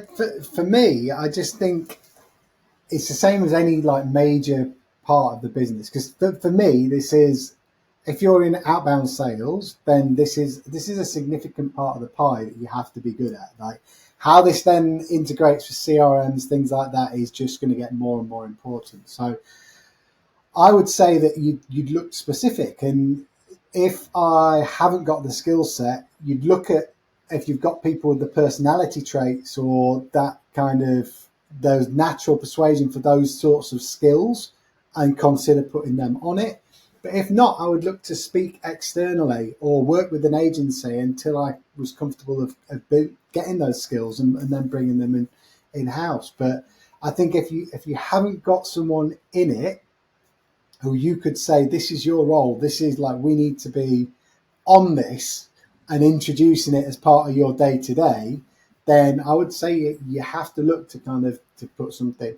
for me, I just think it's the same as any like major part of the business. Because for me, this is, if you're in outbound sales, then this is a significant part of the pie that you have to be good at. Like how this then integrates with CRMs, things like that, is just going to get more and more important. So I would say that you'd look specific, and if I haven't got the skill set, you'd look at if you've got people with the personality traits or that kind of those natural persuasion for those sorts of skills and consider putting them on it. But if not, I would look to speak externally or work with an agency until I was comfortable of getting those skills and then bringing them in-house. But I think if you haven't got someone in it who you could say, this is your role, this is like, we need to be on this and introducing it as part of your day-to-day, then I would say you have to look to kind of to put something.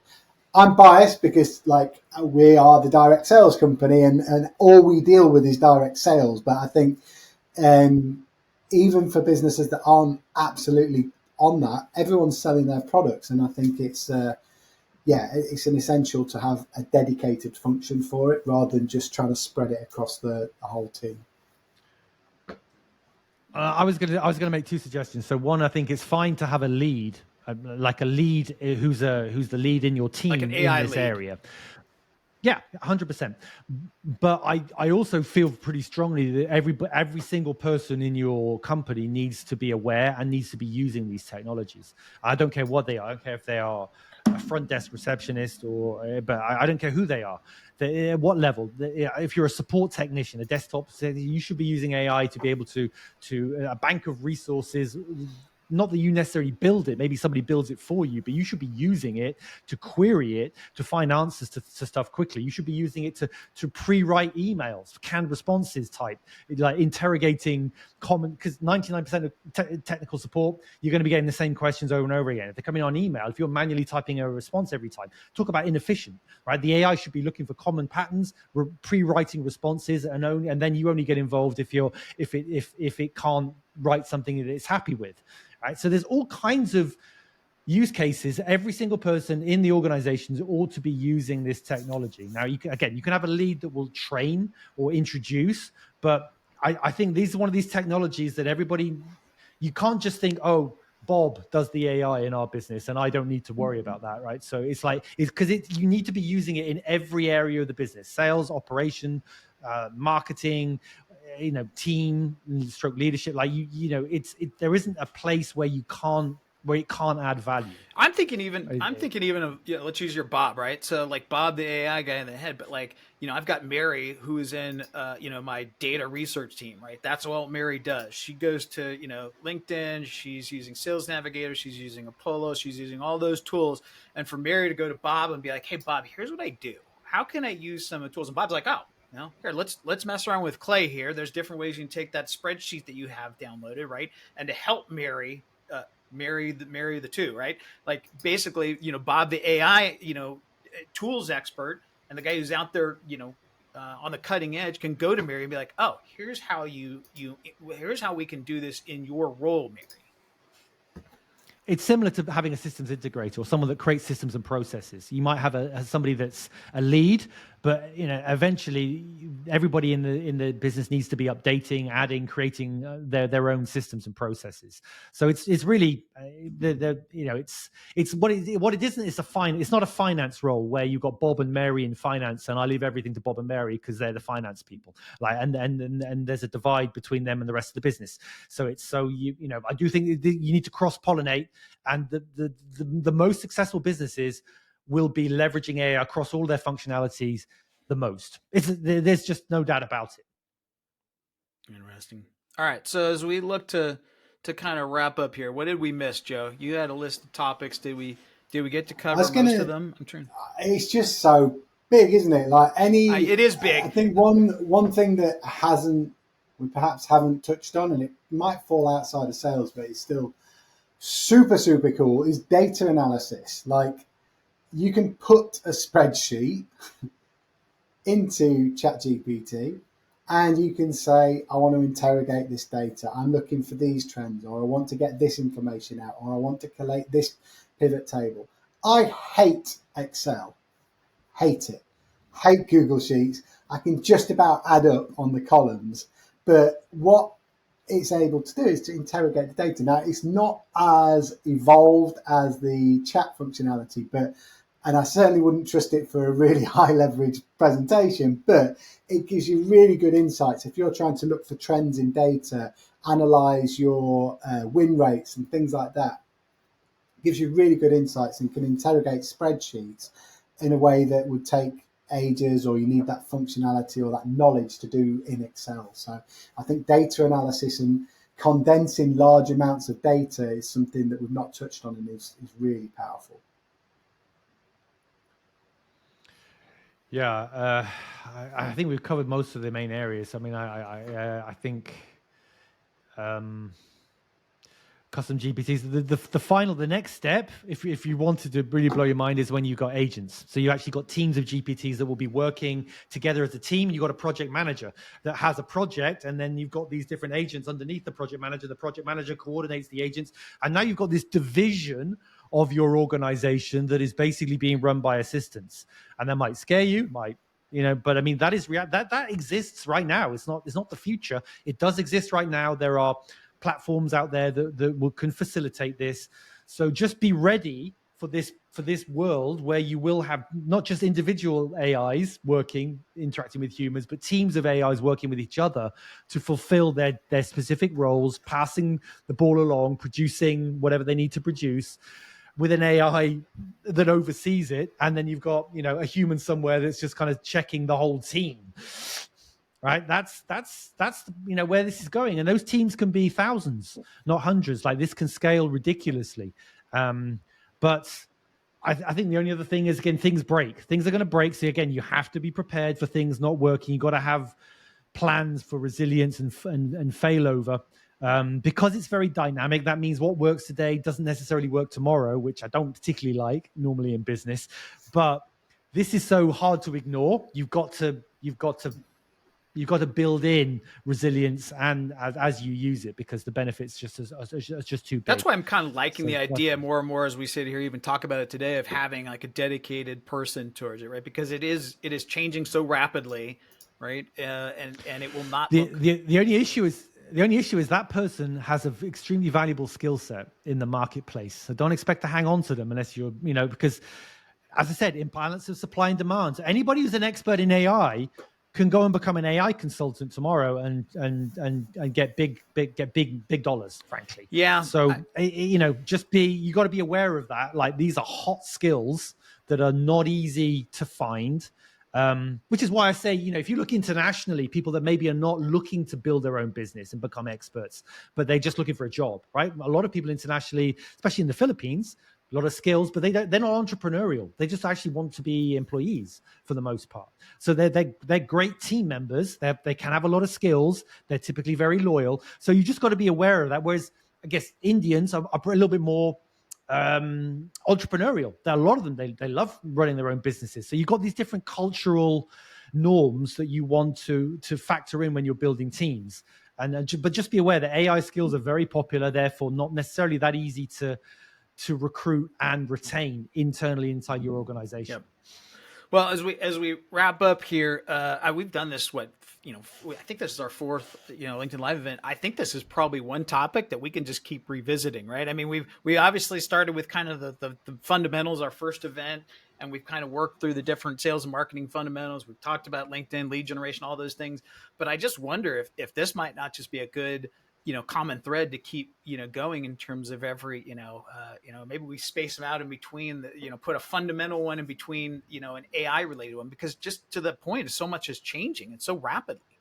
I'm biased because like we are the direct sales company and all we deal with is direct sales. But I think even for businesses that aren't absolutely on that, everyone's selling their products. And I think it's an essential to have a dedicated function for it rather than just trying to spread it across the whole team. I was gonna make two suggestions. So one, I think it's fine to have a lead, like a lead who's the lead in your team, like an AI in this lead area. Yeah, 100%. But I also feel pretty strongly that every single person in your company needs to be aware and needs to be using these technologies. I don't care what they are. I don't care if they are a front desk receptionist but I don't care who they are. At what level? If you're a support technician, a desktop, you should be using AI to be able to a bank of resources. Not that you necessarily build it, maybe somebody builds it for you, but you should be using it to query it, to find answers to stuff quickly. You should be using it to pre-write emails, canned responses type, like interrogating common, because 99% of technical support, you're going to be getting the same questions over and over again. If they're coming on email, if you're manually typing a response every time, talk about inefficient, right? The AI should be looking for common patterns, pre-writing responses, and then you only get involved if it can't write something that it's happy with. Right? So there's all kinds of use cases. Every single person in the organizations ought to be using this technology. Now, you can have a lead that will train or introduce, but I think these are one of these technologies that you can't just think, oh, Bob does the AI in our business and I don't need to worry about that, right? So it's because you need to be using it in every area of the business: sales, operation, marketing, team stroke leadership. Like there isn't a place where it can't add value. I'm thinking even of, let's use your Bob, right? So like Bob, the AI guy in the head, but like, I've got Mary who's in, my data research team, right? That's all Mary does. She goes to, LinkedIn, she's using Sales Navigator, she's using Apollo, she's using all those tools. And for Mary to go to Bob and be like, hey, Bob, here's what I do. How can I use some of the tools? And Bob's like, oh, here, let's mess around with Clay here. There's different ways you can take that spreadsheet that you have downloaded, right? And to help Mary, marry the two, right? Like basically, Bob, the AI, tools expert, and the guy who's out there, on the cutting edge, can go to Mary and be like, oh, here's how here's how we can do this in your role, Mary. It's similar to having a systems integrator or someone that creates systems and processes. You might have somebody that's a lead, but eventually everybody in the business needs to be updating, adding, creating their own systems and processes. So it's really it's what it isn't. It's not a finance role where you've got Bob and Mary in finance, and I leave everything to Bob and Mary because they're the finance people. Like and there's a divide between them and the rest of the business. So I do think you need to cross pollinate. And the most successful businesses will be leveraging AI across all their functionalities the most. There's just no doubt about it. Interesting. All right. So as we look to kind of wrap up here, what did we miss, Joe? You had a list of topics. Did we get to I cover was most of gonna. them? I'm trying. It's just so big, isn't it? Like any, It is I big. think one thing that we perhaps haven't touched on, and it might fall outside of sales, but it's still super super cool, is data analysis. Like you can put a spreadsheet into ChatGPT and you can say, I want to interrogate this data. I'm looking for these trends, or I want to get this information out, or I want to collate this pivot table. I hate Excel, hate it, hate Google Sheets. I can just about add up on the columns, but what it's able to do is to interrogate the data. Now, it's not as evolved as the chat functionality, and I certainly wouldn't trust it for a really high leverage presentation, but it gives you really good insights. If you're trying to look for trends in data, analyze your win rates and things like that, it gives you really good insights and can interrogate spreadsheets in a way that would take ages, or you need that functionality or that knowledge to do in Excel. So I think data analysis and condensing large amounts of data is something that we've not touched on and is really powerful. Yeah, I think we've covered most of the main areas. I mean, I think custom GPTs. The next step, if you wanted to really blow your mind, is when you've got agents. So you actually got teams of GPTs that will be working together as a team. You've got a project manager that has a project, and then you've got these different agents underneath the project manager. The project manager coordinates the agents, and now you've got this division of your organization that is basically being run by assistants. And that might scare you, but I mean, that is that exists right now. It's not the future. It does exist right now. There are platforms out there that can facilitate this. So just be ready for this world where you will have not just individual AIs interacting with humans, but teams of AIs working with each other to fulfill their specific roles, passing the ball along, producing whatever they need to produce, with an AI that oversees it. And then you've got, a human somewhere that's just kind of checking the whole team. Right. That's where this is going. And those teams can be thousands, not hundreds. Like, this can scale ridiculously. But I think the only other thing is, again, things break. Things are going to break. So again, you have to be prepared for things not working. You've got to have plans for resilience and failover. Because it's very dynamic, that means what works today doesn't necessarily work tomorrow, which I don't particularly like normally in business. But this is so hard to ignore. You've got to build in resilience and as you use it, because the benefits just too big. That's why I'm kind of liking the idea more and more as we sit here, even talk about it today, of having like a dedicated person towards it, right? Because it is changing so rapidly, right? And it will not. The only issue is that person has an extremely valuable skill set in the marketplace. So don't expect to hang on to them unless you're, because, as I said, imbalance of supply and demand. So anybody who's an expert in AI can go and become an AI consultant tomorrow and get big dollars, frankly. Yeah. So you got to be aware of that. Like, these are hot skills that are not easy to find. Which is why I say, if you look internationally, people that maybe are not looking to build their own business and become experts, but they're just looking for a job, right? A lot of people internationally, especially in the Philippines, a lot of skills, but they're not entrepreneurial. They just actually want to be employees for the most part. So they're great team members. They can have a lot of skills. They're typically very loyal. So you just got to be aware of that. Whereas I guess Indians are a little bit more entrepreneurial. A lot of them, they love running their own businesses. So you've got these different cultural norms that you want to factor in when you're building teams. But just be aware that AI skills are very popular, therefore not necessarily that easy to recruit and retain internally inside your organization. Yep. Well, as we wrap up here, we've done this. I think this is our fourth, LinkedIn Live event. I think this is probably one topic that we can just keep revisiting, right? I mean, we obviously started with kind of the fundamentals, our first event, and we've kind of worked through the different sales and marketing fundamentals. We've talked about LinkedIn, lead generation, all those things. But I just wonder if this might not just be a good common thread to keep, going in terms of every, maybe we space them out in between, put a fundamental one in between, an AI related one, because just to the point, so much is changing and so rapidly.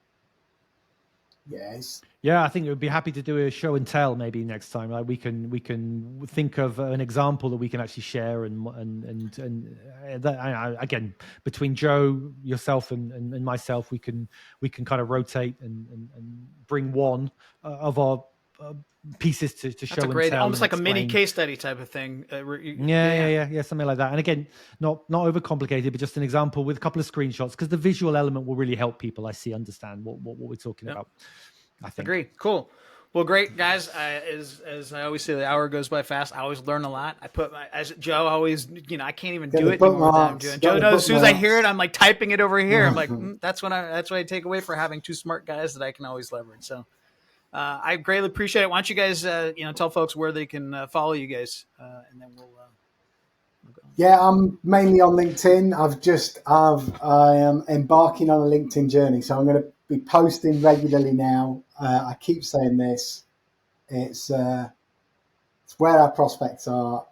Yes. Yeah, I think it would be happy to do a show and tell maybe next time. Like we can think of an example that we can actually share and that, again, between Joe, yourself, and myself, we can kind of rotate and bring one of our pieces to show That's a great, and tell, almost and like a explain. mini case study type of thing. Yeah, something like that. And again, not overcomplicated, but just an example with a couple of screenshots, because the visual element will really help people, understand what we're talking about. I think. Agreed. Cool. Well, great guys. As I always say, the hour goes by fast. I always learn a lot. I put as Joe always, I can't even do it anymore than I'm doing. Joe knows as soon as I hear it, I'm like typing it over here. I'm like, that's what I take away for having two smart guys that I can always leverage. So I greatly appreciate it. Why don't you guys, tell folks where they can follow you guys, and then we'll go. Yeah, I'm mainly on LinkedIn. I am embarking on a LinkedIn journey, so I'm going to be posting regularly now. I keep saying this. It's where our prospects are.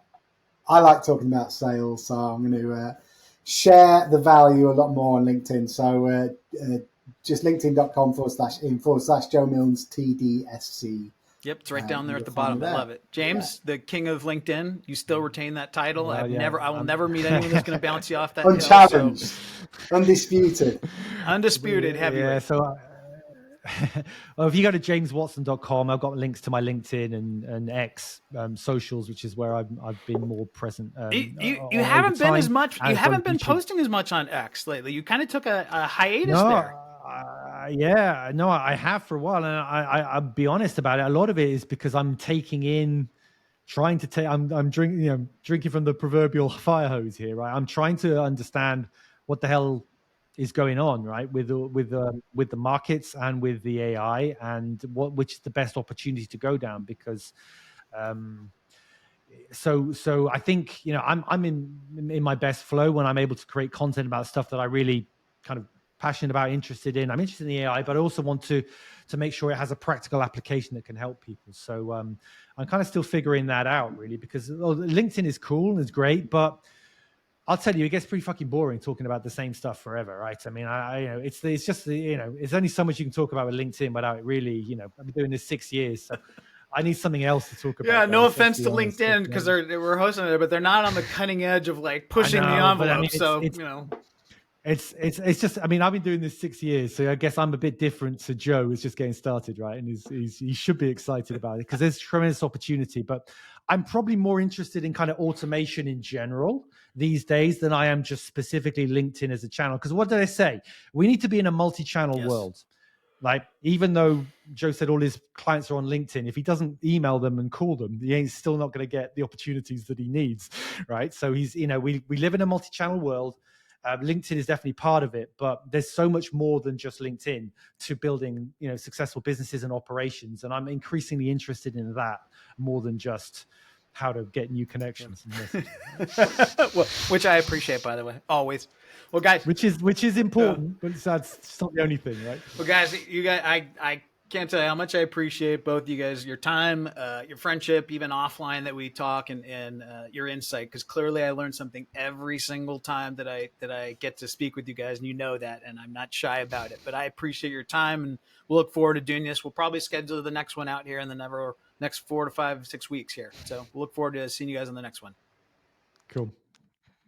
I like talking about sales, so I'm going to share the value a lot more on LinkedIn. So just linkedin.com/in/Joe Milnes TDSC. Yep, it's right down there at the bottom. I love it. James, the king of LinkedIn, you still retain that title. Well, I will never meet anyone that's going to bounce you off that unchallenged, hill, so. undisputed, heavyweight. Yeah, so well, if you go to jameswatson.com, I've got links to my LinkedIn and X socials, which is where I've been more present. You haven't been as much. You haven't been posting as much on X lately. You kind of took a hiatus there. I have for a while, and I'll be honest about it. A lot of it is because I'm I'm drinking from the proverbial fire hose here, right? I'm trying to understand what the hell is going on, right, with the markets and with the AI, and which is the best opportunity to go down, because so I think I'm in my best flow when I'm able to create content about stuff that I really kind of passionate about, interested in. I'm interested in the AI, but I also want to make sure it has a practical application that can help people. So I'm kind of still figuring that out, really, because LinkedIn is cool and it's great, but I'll tell you, it gets pretty fucking boring talking about the same stuff forever, right? I mean, it's just it's only so much you can talk about with LinkedIn without it really, I've been doing this 6 years, so I need something else to talk about. Yeah, no offense to LinkedIn, because we're hosting it, but they're not on the cutting edge of like pushing the envelope. It's just, I mean, I've been doing this 6 years, so I guess I'm a bit different to Joe, who's just getting started, right? And he should be excited about it because there's tremendous opportunity. But I'm probably more interested in kind of automation in general these days than I am just specifically LinkedIn as a channel. Because what did I say? We need to be in a multi-channel world. Like, even though Joe said all his clients are on LinkedIn, if he doesn't email them and call them, he ain't still not going to get the opportunities that he needs, right? So we live in a multi-channel world. LinkedIn is definitely part of it, but there's so much more than just LinkedIn to building, successful businesses and operations. And I'm increasingly interested in that more than just how to get new connections. Well, which I appreciate, by the way, always. Well, guys, which is important, but that's not the only thing, right? Well, guys, I can't tell you how much I appreciate both you guys, your time, your friendship, even offline that we talk, and your insight, because clearly I learned something every single time that I get to speak with you guys, and that, and I'm not shy about it. But I appreciate your time, and we'll look forward to doing this. We'll probably schedule the next one out here in the next 4 to 5, 6 weeks here. So we'll look forward to seeing you guys on the next one. Cool.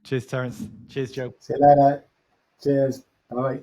Cheers, Terrence. Cheers, Joe. See you later. Cheers. Bye.